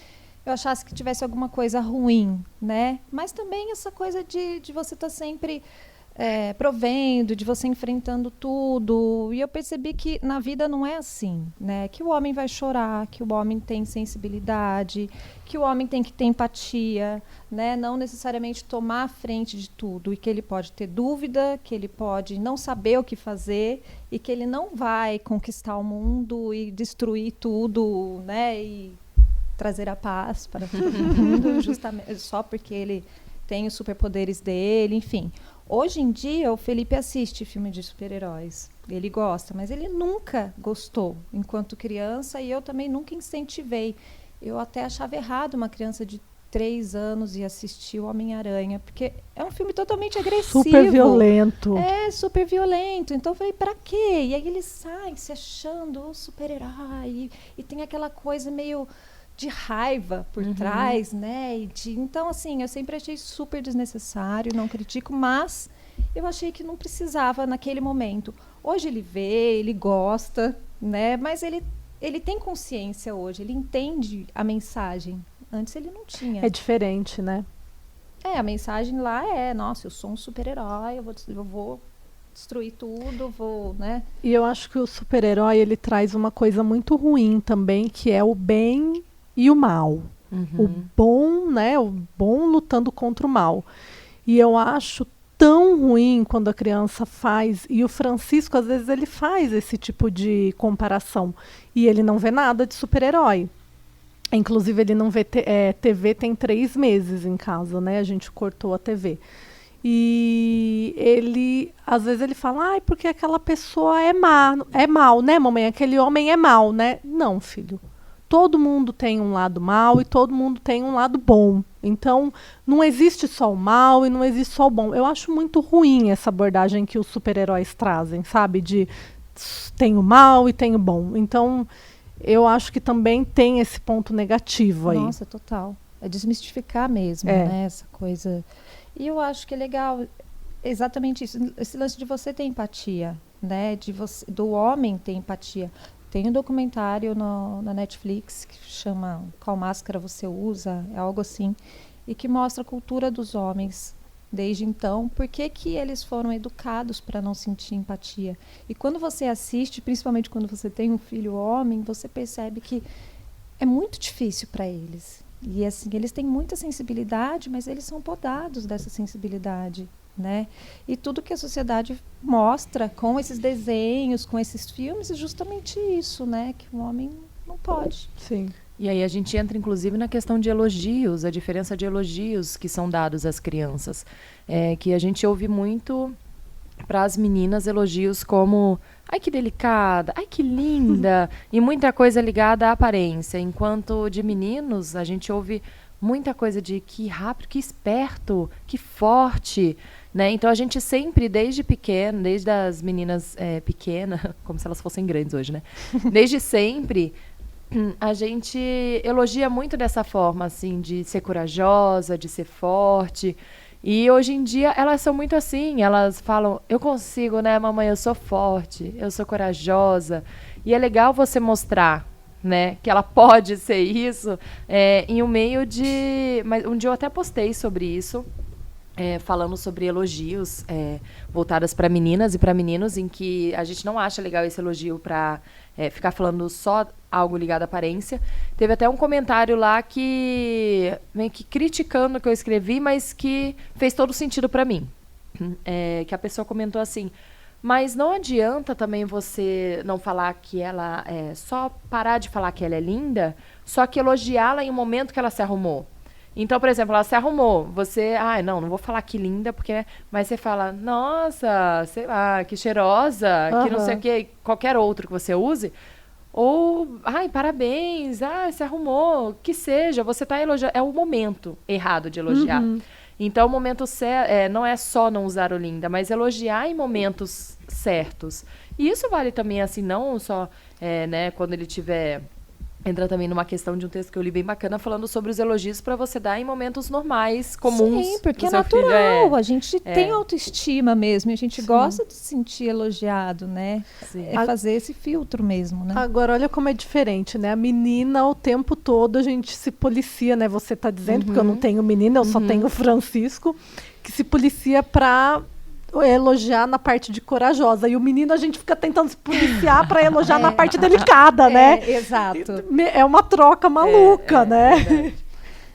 eu achasse que tivesse alguma coisa ruim, né? Mas também essa coisa de você estar sempre provendo, de você enfrentando tudo. E eu percebi que na vida não é assim, né? Que o homem vai chorar, que o homem tem sensibilidade, que o homem tem que ter empatia, né? Não necessariamente tomar a frente de tudo, e que ele pode ter dúvida, que ele pode não saber o que fazer e que ele não vai conquistar o mundo e destruir tudo, né? E trazer a paz para todo mundo, justamente só porque ele tem os superpoderes dele, enfim. Hoje em dia, o Felipe assiste filme de super-heróis. Ele gosta, mas ele nunca gostou enquanto criança, e eu também nunca incentivei. Eu até achava errado uma criança de 3 anos ir assistir o Homem-Aranha, porque é um filme totalmente agressivo. Super violento. É, super violento. Então eu falei, pra quê? E aí ele sai se achando o super-herói, e tem aquela coisa meio de raiva por trás, né? Então, assim, eu sempre achei super desnecessário, não critico, mas eu achei que não precisava naquele momento. Hoje ele vê, ele gosta, né? Mas ele tem consciência hoje, ele entende a mensagem. Antes ele não tinha. É diferente, né? A mensagem lá nossa, eu sou um super-herói, eu vou destruir tudo, né? E eu acho que o super-herói, ele traz uma coisa muito ruim também, que é o bem e o mal. O bom, né? O bom lutando contra o mal. E eu acho tão ruim quando a criança faz, e o Francisco, às vezes, ele faz esse tipo de comparação. E ele não vê nada de super-herói. Inclusive, ele não vê TV tem 3 meses em casa, né? A gente cortou a TV. E ele, às vezes, ele fala, porque aquela pessoa é mal, né, mamãe? Aquele homem é mal, né? Não, filho. Todo mundo tem um lado mal e todo mundo tem um lado bom. Então, não existe só o mal e não existe só o bom. Eu acho muito ruim essa abordagem que os super-heróis trazem, sabe? De tem o mal e tem o bom. Então, eu acho que também tem esse ponto negativo aí. Nossa, total. É desmistificar mesmo, né? Essa coisa. E eu acho que é legal exatamente isso. Esse lance de você ter empatia, né? Do homem ter empatia. Tem um documentário na Netflix que chama Qual Máscara Você Usa? É algo assim. E que mostra a cultura dos homens desde então. Por que eles foram educados para não sentir empatia? E quando você assiste, principalmente quando você tem um filho homem, você percebe que é muito difícil para eles. E assim, eles têm muita sensibilidade, mas eles são podados dessa sensibilidade, né? E tudo que a sociedade mostra com esses desenhos, com esses filmes, é justamente isso, né? Que o homem não pode. Sim. E aí a gente entra, inclusive, na questão de elogios, a diferença de elogios que são dados às crianças. Que a gente ouve muito para as meninas elogios como ai, que delicada, ai, que linda, e muita coisa ligada à aparência. Enquanto de meninos, a gente ouve muita coisa de que rápido, que esperto, que forte, né? Então a gente sempre, desde pequeno, desde as meninas pequenas, como se elas fossem grandes hoje, né? Desde sempre, a gente elogia muito dessa forma, assim, de ser corajosa, de ser forte. E hoje em dia elas são muito assim, elas falam, eu consigo, né, mamãe, eu sou forte, eu sou corajosa. E é legal você mostrar, né, que ela pode ser isso em um meio de... Mas um dia eu até postei sobre isso, falando sobre elogios voltadas para meninas e para meninos, em que a gente não acha legal esse elogio para ficar falando só algo ligado à aparência. Teve até um comentário lá que meio que criticando o que eu escrevi, mas que fez todo sentido para mim. Que a pessoa comentou assim, mas não adianta também você não falar que ela só parar de falar que ela é linda, só que elogiá-la em um momento que ela se arrumou. Então, por exemplo, ela se arrumou. Você, não vou falar que linda, porque... Mas você fala, nossa, sei lá, que cheirosa, que não sei o quê, qualquer outro que você use. Ou, parabéns, se arrumou, que seja, você tá elogiando. É o momento errado de elogiar. Então, o momento não é só não usar o linda, mas elogiar em momentos certos. E isso vale também, assim, não só, né, quando ele tiver... Entra também numa questão de um texto que eu li bem bacana, falando sobre os elogios para você dar em momentos normais, comuns. Sim, porque é seu natural. filho. A gente tem autoestima mesmo. E a gente gosta de se sentir elogiado, né? Sim. É fazer esse filtro mesmo, né? Agora, olha como é diferente, né? A menina, o tempo todo, a gente se policia, né? Você tá dizendo, porque eu não tenho menina, eu só tenho o Francisco, que se policia pra elogiar na parte de corajosa. E o menino, a gente fica tentando se policiar pra elogiar na parte delicada, né? Exato. É uma troca maluca, né? Verdade.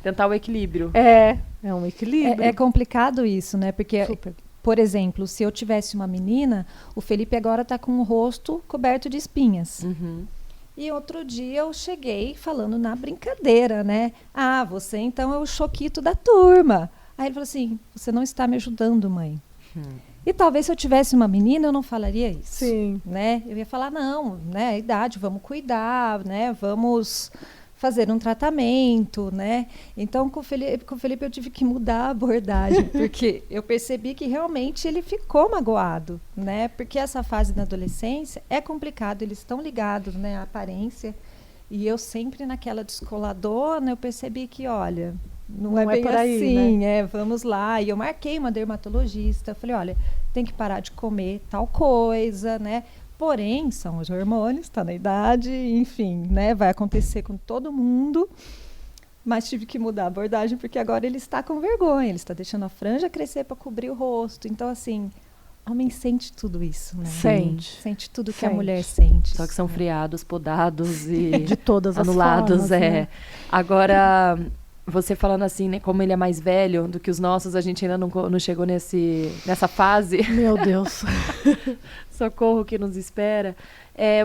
Tentar o equilíbrio. É um equilíbrio. É complicado isso, né? Porque, Super. por exemplo, se eu tivesse uma menina, o Felipe agora tá com o rosto coberto de espinhas. E outro dia eu cheguei falando na brincadeira, né? Você então é o choquito da turma. Aí ele falou assim, você não está me ajudando, mãe. E talvez se eu tivesse uma menina, eu não falaria isso. Sim. Né? Eu ia falar, não, né? A idade, vamos cuidar, né? Vamos fazer um tratamento, né? Então, com o Felipe eu tive que mudar a abordagem, porque eu percebi que realmente ele ficou magoado, né? Porque essa fase da adolescência é complicado, eles estão ligados, né, à aparência. E eu sempre naquela descoladona, eu percebi que, olha, não é bem por aí, assim, né? vamos lá. E eu marquei uma dermatologista, falei, olha, tem que parar de comer tal coisa, né? Porém, são os hormônios, está na idade, enfim, né? Vai acontecer com todo mundo. Mas tive que mudar a abordagem, porque agora ele está com vergonha, ele está deixando a franja crescer para cobrir o rosto. Então, assim, homem sente tudo isso, né? Sente tudo que a mulher sente. Só que são friados, podados e de todas as anulados. formas, né? Agora, você falando assim, né, como ele é mais velho do que os nossos, a gente ainda não chegou nessa fase. Meu Deus. Socorro que nos espera.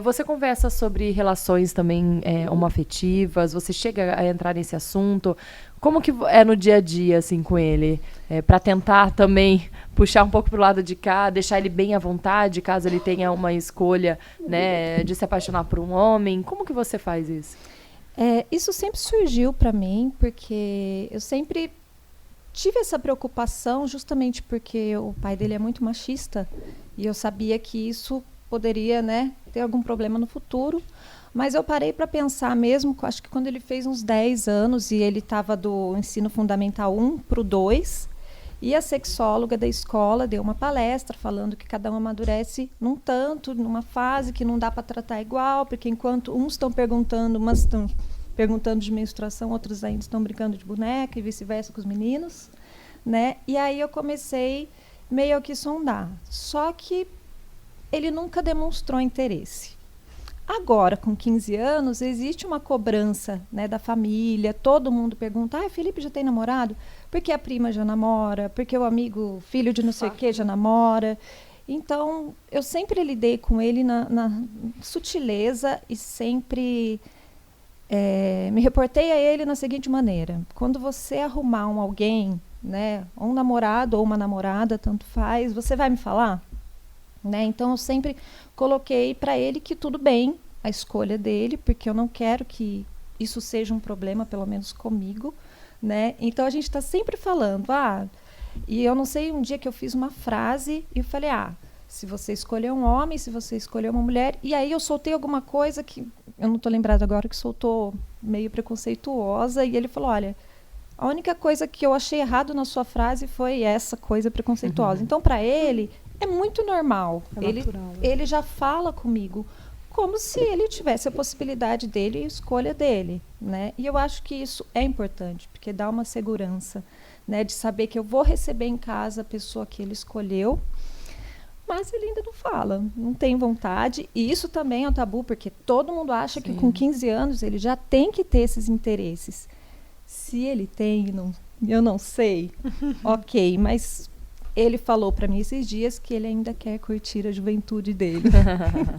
Você conversa sobre relações também homoafetivas? Você chega a entrar nesse assunto? Como que é no dia a dia, assim, com ele? Para tentar também puxar um pouco pro lado de cá, deixar ele bem à vontade, caso ele tenha uma escolha, né, de se apaixonar por um homem. Como que você faz isso? Isso sempre surgiu para mim, porque eu sempre tive essa preocupação, justamente porque o pai dele é muito machista, e eu sabia que isso poderia, né, ter algum problema no futuro. Mas eu parei para pensar mesmo, acho que quando ele fez uns 10 anos, e ele estava do ensino fundamental 1 para o 2, e a sexóloga da escola deu uma palestra falando que cada um amadurece num tanto, numa fase que não dá para tratar igual, porque enquanto uns estão perguntando, umas estão perguntando de menstruação, outros ainda estão brincando de boneca e vice-versa com os meninos, né? E aí eu comecei meio que sondar. Só que ele nunca demonstrou interesse. Agora, com 15 anos, existe uma cobrança, né, da família, todo mundo pergunta, Felipe já tem namorado? Porque a prima já namora, porque o amigo, filho de não sei o que, já namora. Então, eu sempre lidei com ele na sutileza e sempre me reportei a ele na seguinte maneira. Quando você arrumar alguém, né, um namorado ou uma namorada, tanto faz, você vai me falar? Né? Então, eu sempre coloquei para ele que tudo bem, a escolha dele, porque eu não quero que isso seja um problema, pelo menos comigo, né? Então, a gente está sempre falando, e eu não sei, um dia que eu fiz uma frase e eu falei, se você escolher um homem, se você escolher uma mulher, e aí eu soltei alguma coisa que, eu não estou lembrada agora, que soltou meio preconceituosa, e ele falou, olha, a única coisa que eu achei errado na sua frase foi essa coisa preconceituosa. Então, para ele, é muito normal. Ele já fala comigo como se ele tivesse a possibilidade dele e a escolha dele, né? E eu acho que isso é importante, porque dá uma segurança, né, de saber que eu vou receber em casa a pessoa que ele escolheu, mas ele ainda não fala, não tem vontade. E isso também é um tabu, porque todo mundo acha que com 15 anos ele já tem que ter esses interesses. Se ele tem, eu não sei. Ok, mas ele falou para mim esses dias que ele ainda quer curtir a juventude dele.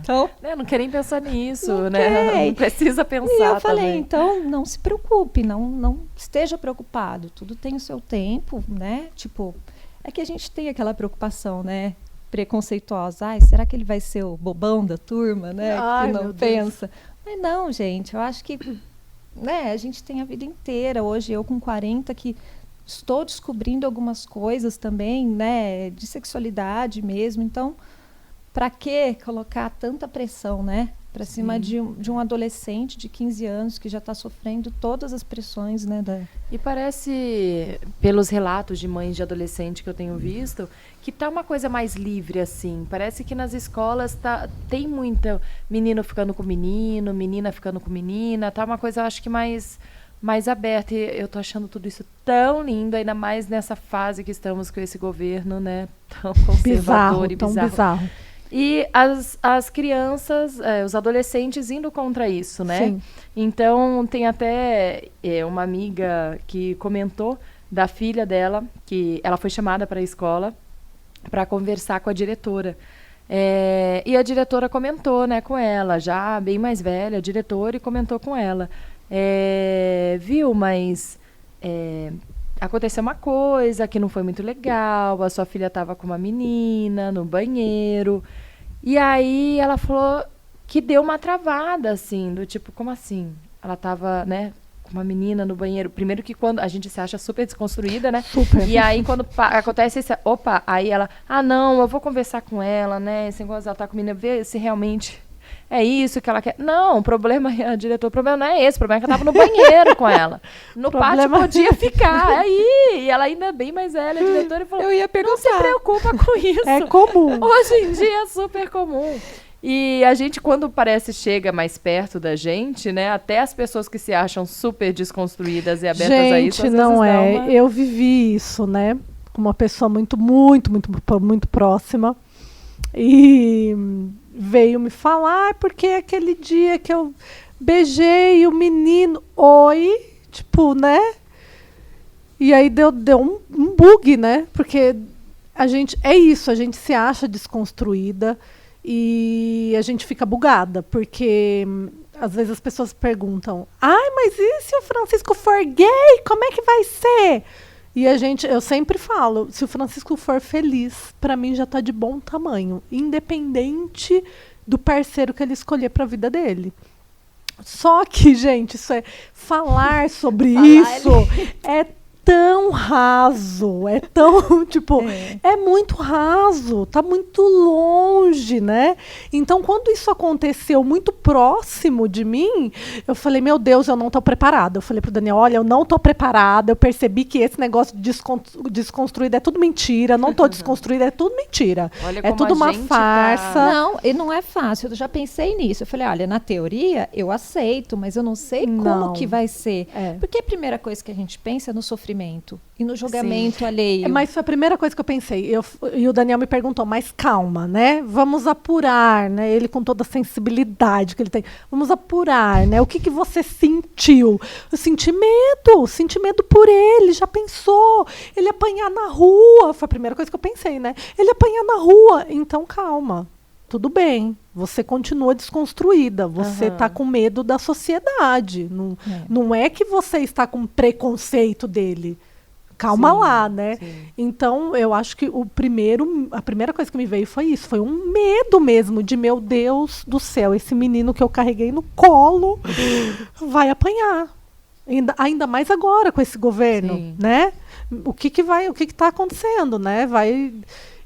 Então, Eu não quero nem pensar nisso, Não né? quer. Não precisa pensar e eu falei, também. então não se preocupe, não esteja preocupado. Tudo tem o seu tempo, né? Tipo, é que a gente tem aquela preocupação, né? Preconceituosa. Ai, será que ele vai ser o bobão da turma, né? Ai, que meu não Deus. pensa. Mas não, gente, eu acho que, né, a gente tem a vida inteira. Hoje, eu com 40, que estou descobrindo algumas coisas também, né, de sexualidade mesmo. Então, para que colocar tanta pressão, né, para cima de um adolescente de 15 anos que já está sofrendo todas as pressões, né, E parece, pelos relatos de mães de adolescente que eu tenho visto, que tá uma coisa mais livre, assim. Parece que nas escolas tem muito menino ficando com menino, menina ficando com menina. Tá uma coisa, eu acho que mais aberta. E eu tô achando tudo isso tão lindo, ainda mais nessa fase que estamos com esse governo, né? Tão conservador e Tão bizarro. bizarro. E as crianças, os adolescentes indo contra isso, né? Sim. Então, tem até uma amiga que comentou da filha dela, que ela foi chamada para a escola para conversar com a diretora. E a diretora comentou, né, com ela, já bem mais velha, a diretora, e comentou com ela. Viu, mas aconteceu uma coisa que não foi muito legal, a sua filha estava com uma menina no banheiro, e aí ela falou que deu uma travada, assim, do tipo, como assim? Ela estava, né, com uma menina no banheiro. Primeiro que quando a gente se acha super desconstruída, né? Super. E aí quando acontece isso, opa, aí ela, não, eu vou conversar com ela, né, esse negócio ela tá com a menina, ver se realmente é isso que ela quer. Não, o problema, a diretora, o problema não é esse, o problema é que eu tava no banheiro com ela. No pátio podia ficar, aí. E ela ainda é bem mais velha, a diretora, e falou, Eu ia não se preocupa com isso. É comum. Hoje em dia é super comum. E a gente, quando chega mais perto da gente, né? Até as pessoas que se acham super desconstruídas e abertas a isso, Gente, às não vezes é. dá uma... Eu vivi isso, né? Com uma pessoa muito, muito, muito, muito próxima. E veio me falar, porque aquele dia que eu beijei o menino, oi, tipo, né? E aí deu um bug, né? Porque a gente se acha desconstruída e a gente fica bugada, porque às vezes as pessoas perguntam, mas e se o Francisco for gay, como é que vai ser? E eu sempre falo, se o Francisco for feliz, para mim já tá de bom tamanho, independente do parceiro que ele escolher para a vida dele. Só que, gente, falar sobre isso é tão raso, é tão, tipo, é muito raso, tá muito longe, né? Então, quando isso aconteceu muito próximo de mim, eu falei, meu Deus, eu não tô preparada. Eu falei pro Daniel, olha, eu não tô preparada, eu percebi que esse negócio de desconstruído é tudo mentira, não tô desconstruída, é tudo mentira. Olha É como tudo a uma gente farsa. Não, e não é fácil. Eu já pensei nisso. Eu falei, olha, na teoria eu aceito, mas eu não sei como Não. que vai ser. É. Porque a primeira coisa que a gente pensa é no sofrimento e no julgamento alheio. Mas foi a primeira coisa que eu pensei. E o Daniel me perguntou, mas calma, né? Vamos apurar, né? Ele com toda a sensibilidade que ele tem. Vamos apurar, né? O que você sentiu? Eu senti medo por ele, já pensou? Ele apanhar na rua, foi a primeira coisa que eu pensei, né? Ele apanhar na rua, então calma. Tudo bem, você continua desconstruída, você está com medo da sociedade. Não é que você está com preconceito dele. Calma lá, né? Sim. Então, eu acho que a primeira coisa que me veio foi isso. Foi um medo mesmo de, meu Deus do céu, esse menino que eu carreguei no colo vai apanhar. Ainda mais agora com esse governo, Sim. né? O que está acontecendo, né?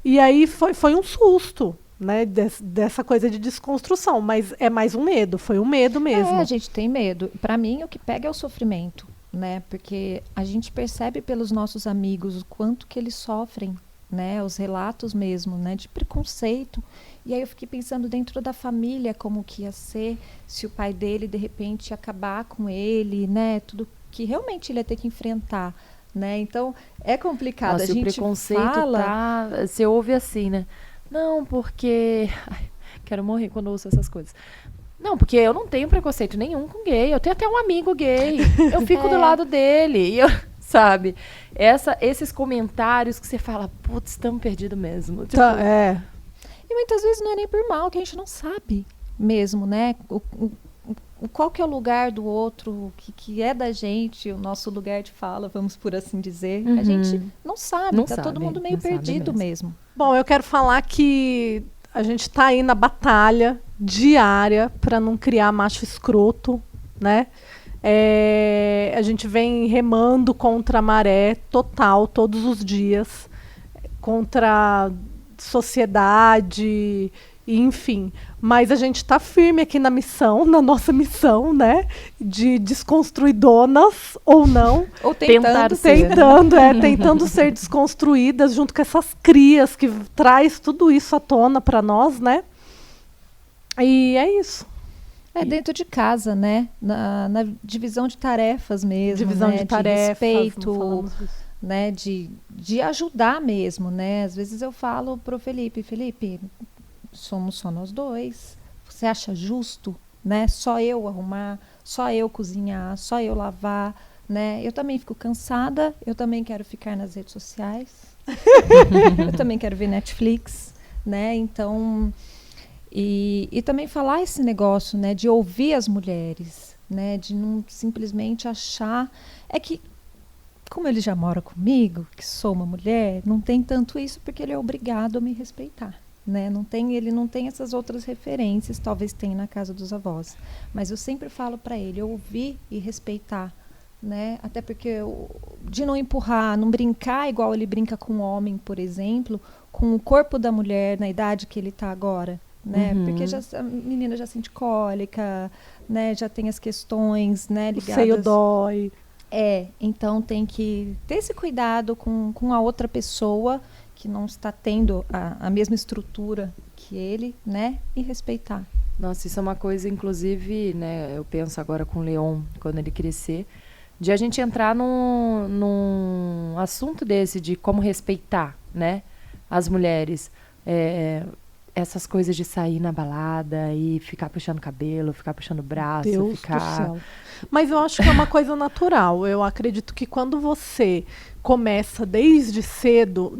E aí foi um susto, né, dessa coisa de desconstrução, mas é mais um medo, foi um medo mesmo. A gente tem medo. Para mim, o que pega é o sofrimento, né? Porque a gente percebe pelos nossos amigos o quanto que eles sofrem, né? Os relatos mesmo, né? De preconceito. E aí eu fiquei pensando dentro da família como que ia ser se o pai dele, de repente, ia acabar com ele, né? Tudo que realmente ele ia ter que enfrentar, né? Então, é complicado. Nossa, a gente o preconceito fala... você ouve assim, né? Não, porque... Ai, quero morrer quando eu ouço essas coisas. Não, porque eu não tenho preconceito nenhum com gay. Eu tenho até um amigo gay. Eu fico do lado dele. E sabe? Esses comentários que você fala, putz, estamos perdidos mesmo. Tipo, E muitas vezes não é nem por mal, que a gente não sabe mesmo, né? Qual que é o lugar do outro, o que é da gente, o nosso lugar de fala, vamos por assim dizer. A gente não sabe, tá todo mundo meio perdido mesmo. Bom, eu quero falar que a gente tá aí na batalha diária para não criar macho escroto, né? A gente vem remando contra a maré total, todos os dias, contra a sociedade, enfim. Mas a gente está firme aqui na nossa missão, né? De desconstruidonas ou não. Ou tentando ser desconstruídas junto com essas crias que traz tudo isso à tona para nós, né? E é isso. Dentro de casa, né? Na divisão de tarefas mesmo. Divisão de tarefas. De respeito, né? De ajudar mesmo, né? Às vezes eu falo pro Felipe, somos só nós dois. Você acha justo, né? Só eu arrumar, só eu cozinhar, só eu lavar, né? Eu também fico cansada, eu também quero ficar nas redes sociais. Eu também quero ver Netflix, né? Então... E também falar esse negócio, né, de ouvir as mulheres, né, de não simplesmente achar... É que, como ele já mora comigo, que sou uma mulher, não tem tanto isso porque ele é obrigado a me respeitar, né? Ele não tem essas outras referências, talvez tenha na casa dos avós. Mas eu sempre falo para ele ouvir e respeitar, né? Até porque de não empurrar, não brincar igual ele brinca com o homem, por exemplo, com o corpo da mulher na idade que ele está agora. Né? Porque a menina já sente cólica, né? Já tem as questões, né, ligadas... O seio dói. Então tem que ter esse cuidado com a outra pessoa que não está tendo a mesma estrutura que ele, né? E respeitar. Nossa, isso é uma coisa, inclusive, né? Eu penso agora com o Leon, quando ele crescer, de a gente entrar num assunto desse, de como respeitar, né? As mulheres. Essas coisas de sair na balada e ficar puxando cabelo, ficar puxando braço, Deus do céu. Mas eu acho que é uma coisa natural. Eu acredito que quando você começa desde cedo,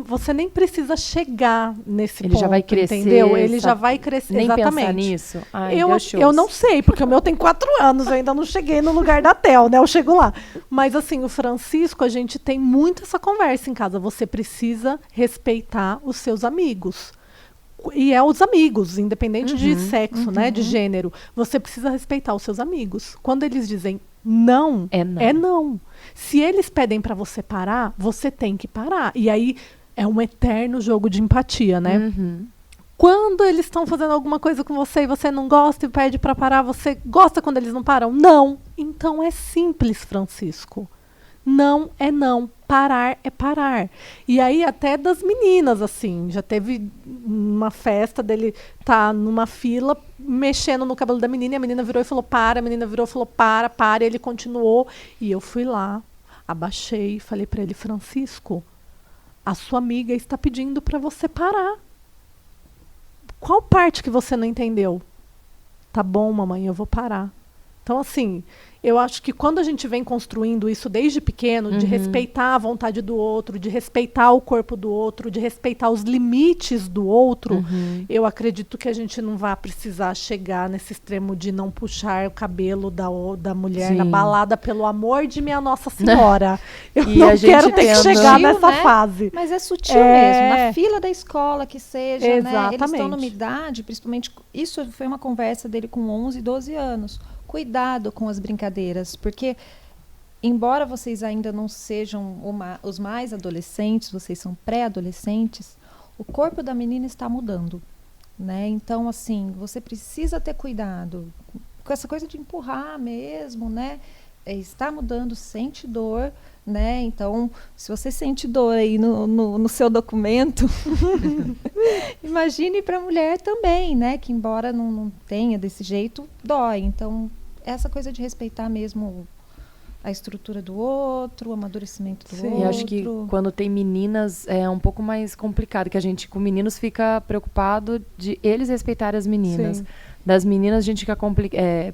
você nem precisa chegar nesse ponto, já vai crescer, entendeu? Ele já vai crescer, nem exatamente. Pensar nisso? Ai, eu não sei, porque o meu tem 4 anos, eu ainda não cheguei no lugar da Tel, né? Eu chego lá. Mas assim, o Francisco, a gente tem muito essa conversa em casa. Você precisa respeitar os seus amigos. E os amigos, independente de sexo, né, de gênero. Você precisa respeitar os seus amigos. Quando eles dizem não, é não. Se eles pedem para você parar, você tem que parar. E aí é um eterno jogo de empatia, né? Quando eles estão fazendo alguma coisa com você e você não gosta e pede para parar, você gosta quando eles não param? Não. Então é simples, Francisco. Não é não. Parar é parar. E aí até das meninas, assim, já teve uma festa dele tá numa fila mexendo no cabelo da menina e a menina virou e falou para, a menina virou e falou para, e ele continuou. E eu fui lá, abaixei e falei para ele, Francisco, a sua amiga está pedindo para você parar. Qual parte que você não entendeu? Tá bom, mamãe, eu vou parar. Então, assim, eu acho que quando a gente vem construindo isso desde pequeno, de respeitar a vontade do outro, de respeitar o corpo do outro, de respeitar os limites do outro, eu acredito que a gente não vai precisar chegar nesse extremo de não puxar o cabelo da mulher na balada, pelo amor de minha Nossa Senhora. Eu não quero ter que chegar nessa fase. Mas é sutil mesmo, na fila da escola que seja, exatamente, né? Eles estão numa idade, principalmente, isso foi uma conversa dele com 11, 12 anos. Cuidado com as brincadeiras, porque embora vocês ainda não sejam os mais adolescentes, vocês são pré-adolescentes, o corpo da menina está mudando, né? Então, assim, você precisa ter cuidado com essa coisa de empurrar mesmo, né? Está mudando, sente dor, né? Então, se você sente dor aí no seu documento, imagine para a mulher também, né? Que embora não tenha desse jeito, dói. Então, essa coisa de respeitar mesmo a estrutura do outro, o amadurecimento do outro. Eu acho que quando tem meninas é um pouco mais complicado, que a gente com meninos fica preocupado de eles respeitarem as meninas. Sim. Das meninas a gente fica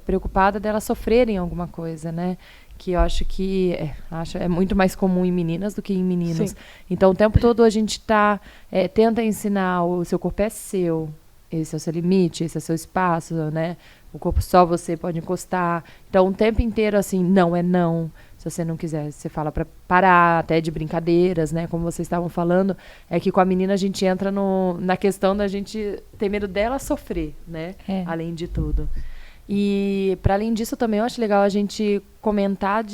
preocupada delas sofrerem alguma coisa, né? que eu acho que é muito mais comum em meninas do que em meninos. Sim. Então, o tempo todo a gente tenta ensinar o seu corpo é seu, esse é o seu limite, esse é o seu espaço, né? O corpo só você pode encostar. Então, o tempo inteiro, assim, não é não. Se você não quiser, você fala para parar, até de brincadeiras, né? Como vocês estavam falando, é que com a menina a gente entra na questão da gente ter medo dela sofrer, né? Além de tudo. E, para além disso, também eu acho legal a gente comentar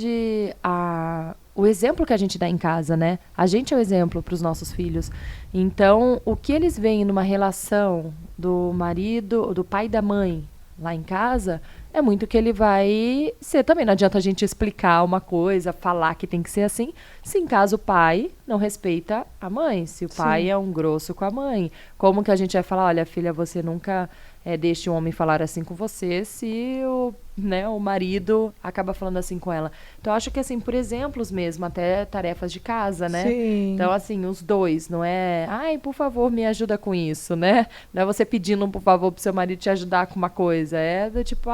o exemplo que a gente dá em casa, né? A gente é o exemplo para os nossos filhos. Então, o que eles veem numa relação do marido, do pai e da mãe lá em casa, é muito que ele vai ser também. Não adianta a gente explicar uma coisa, falar que tem que ser assim, se em caso o pai não respeita a mãe, se o pai é um grosso com a mãe. Como que a gente vai falar, olha, filha, você nunca deixe um homem falar assim com você se o marido acaba falando assim com ela. Então, eu acho que, assim, por exemplos mesmo, até tarefas de casa, né? Sim. Então, assim, os dois, não é, ai, por favor, me ajuda com isso, né? Não é você pedindo, por favor, pro seu marido te ajudar com uma coisa. É do tipo,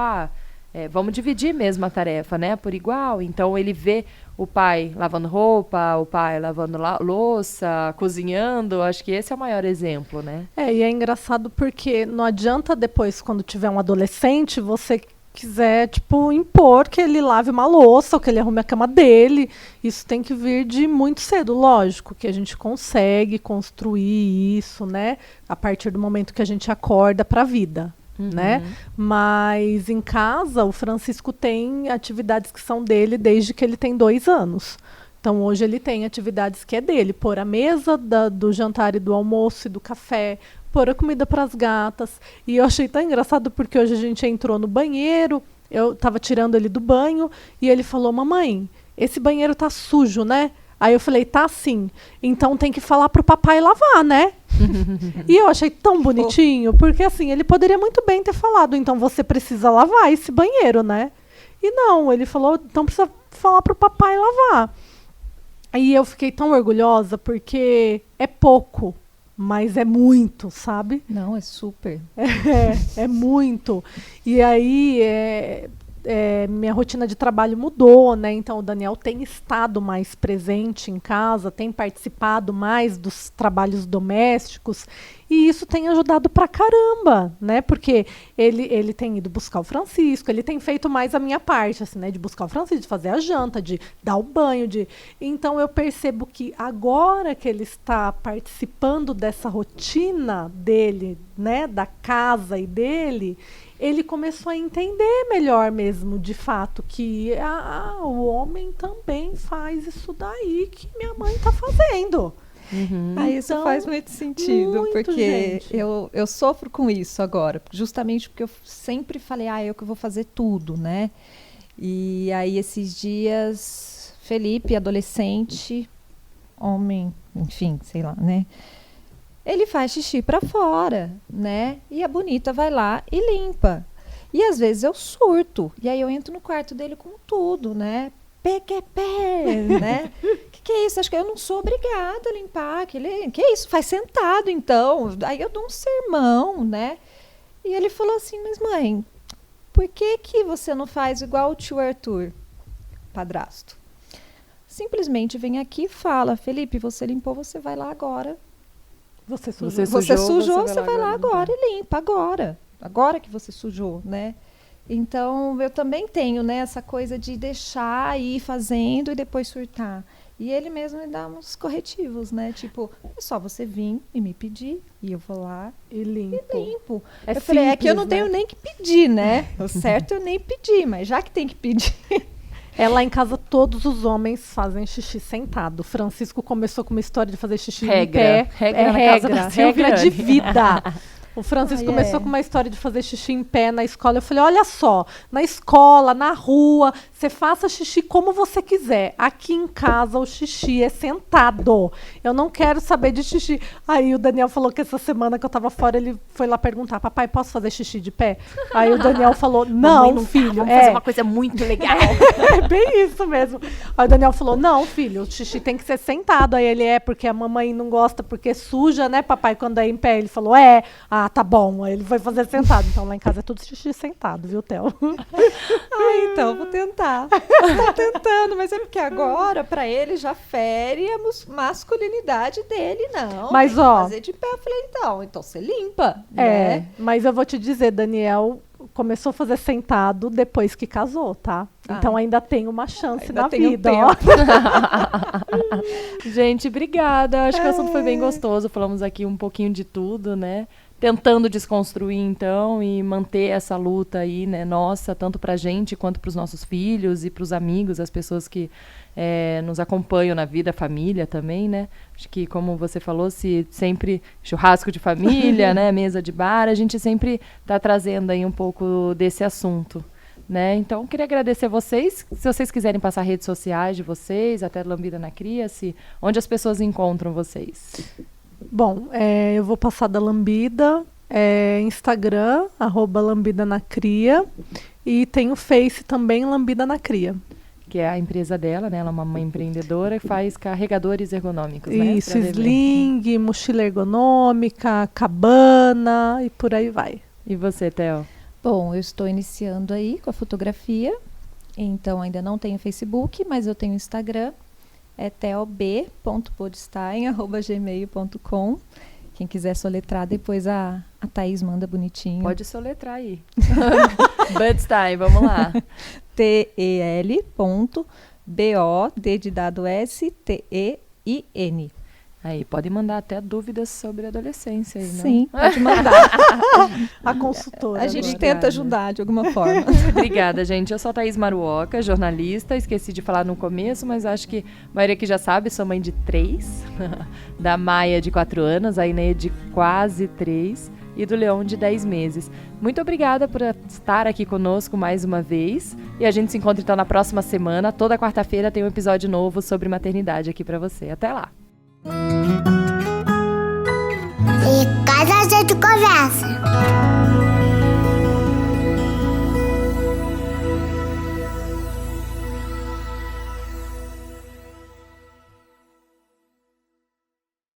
vamos dividir mesmo a tarefa, né? Por igual. Então, ele vê o pai lavando roupa, o pai lavando louça, cozinhando. Acho que esse é o maior exemplo, né? E é engraçado porque não adianta depois, quando tiver um adolescente, você quiser, tipo, impor que ele lave uma louça ou que ele arrume a cama dele. Isso tem que vir de muito cedo. Lógico que a gente consegue construir isso, né? A partir do momento que a gente acorda para a vida. Né? Mas em casa o Francisco tem atividades que são dele desde que ele tem 2 anos. Então hoje ele tem atividades que é dele, pôr a mesa do jantar e do almoço e do café, pôr a comida para as gatas. E eu achei tão engraçado porque hoje a gente entrou no banheiro, eu estava tirando ele do banho e ele falou: mamãe, esse banheiro tá sujo, né? Aí eu falei: tá sim, então tem que falar pro papai lavar, né? E eu achei tão bonitinho, porque assim, ele poderia muito bem ter falado: então você precisa lavar esse banheiro, né? E não, ele falou: então precisa falar pro papai lavar. Aí eu fiquei tão orgulhosa, porque é pouco, mas é muito, sabe? Não, é super. É muito. E aí, minha rotina de trabalho mudou, né? Então o Daniel tem estado mais presente em casa, tem participado mais dos trabalhos domésticos, e isso tem ajudado pra caramba, né? Porque ele tem ido buscar o Francisco, ele tem feito mais a minha parte, assim, né? De buscar o Francisco, de fazer a janta, de dar o banho, Então eu percebo que agora que ele está participando dessa rotina dele, né? Da casa e dele, ele começou a entender melhor mesmo, de fato, que o homem também faz isso daí que minha mãe está fazendo. Isso faz muito sentido, porque eu sofro com isso agora, justamente porque eu sempre falei, eu que vou fazer tudo, né? E aí esses dias, Felipe, adolescente, homem, enfim, sei lá, né? Ele faz xixi para fora, né? E a bonita vai lá e limpa. E às vezes eu surto. E aí eu entro no quarto dele com tudo, né? Pé, né? Que é isso? Acho que eu não sou obrigada a limpar. Que é isso? Faz sentado, então. Aí eu dou um sermão, né? E ele falou assim: mas mãe, por que você não faz igual o tio Arthur, padrasto? Simplesmente vem aqui e fala: Felipe, você limpou, você vai lá agora. Você sujou, você vai lá agora e limpa, agora que você sujou, né? Então, eu também tenho, né, essa coisa de deixar ir fazendo e depois surtar. E ele mesmo me dá uns corretivos, né? Tipo, é só você vir e me pedir, e eu vou lá e limpo. Eu falei, é que eu não tenho nem que pedir, né? O certo eu nem pedi, mas já que tem que pedir... Lá em casa, todos os homens fazem xixi sentado. O Francisco começou com uma história de fazer xixi em pé. Regra de vida. O Francisco começou com uma história de fazer xixi em pé na escola. Eu falei, olha só, na escola, na rua, você faça xixi como você quiser. Aqui em casa, o xixi é sentado. Eu não quero saber de xixi. Aí o Daniel falou que essa semana que eu tava fora, ele foi lá perguntar, papai, posso fazer xixi de pé? Aí o Daniel falou, não, filho. Vamos fazer uma coisa muito legal. É bem isso mesmo. Aí o Daniel falou, não, filho, o xixi tem que ser sentado. Aí ele, porque a mamãe não gosta porque suja, né, papai, quando é em pé. Ele falou, tá bom. Aí ele foi fazer sentado. Então lá em casa é tudo xixi sentado, viu, Theo? Então, vou tentar. Tô tentando, mas é porque agora, pra ele, já fere a masculinidade dele, não. Mas, tem que ó, fazer de pé. Eu falei, então você limpa, É, né? mas eu vou te dizer, Daniel começou a fazer sentado depois que casou, tá? Então ainda tem uma chance Ainda na tem um vida, ó. Gente, obrigada. Acho que o assunto foi bem gostoso. Falamos aqui um pouquinho de tudo, né? Tentando desconstruir, então, e manter essa luta aí, né, nossa, tanto pra gente quanto pros nossos filhos e pros amigos, as pessoas que nos acompanham na vida, a família também, né? Acho que, como você falou, se sempre churrasco de família, né, mesa de bar, a gente sempre tá trazendo aí um pouco desse assunto, né? Então, queria agradecer a vocês. Se vocês quiserem passar redes sociais de vocês, até Lambida na Cria, onde as pessoas encontram vocês? Bom, eu vou passar da Lambida, Instagram, @Lambida na Cria, e tem o Face também, Lambida na Cria. Que é a empresa dela, né? Ela é uma mãe empreendedora e faz carregadores ergonômicos, né? Isso, Pra bebê. sling, mochila ergonômica, cabana e por aí vai. E você, Theo? Bom, eu estou iniciando aí com a fotografia, então ainda não tenho Facebook, mas eu tenho Instagram, é teob.podstein@gmail.com. Quem quiser soletrar, depois a Thaís manda bonitinho. Pode soletrar aí. Budstein, vamos lá. TEL.BODSTEIN. Aí, pode mandar até dúvidas sobre adolescência aí, não? Sim, pode mandar. A consultora. A gente agora. tenta ajudar de alguma forma. Obrigada, gente. Eu sou a Thaís Maruoca, jornalista. Esqueci de falar no começo, mas acho que a maioria aqui já sabe, sou mãe de 3. Da Maia, de 4 anos, a Inê, de quase 3. E do Leão, de 10 meses. Muito obrigada por estar aqui conosco mais uma vez. E a gente se encontra, então, na próxima semana. Toda quarta-feira tem um episódio novo sobre maternidade aqui pra você. Até lá! Em casa a gente conversa.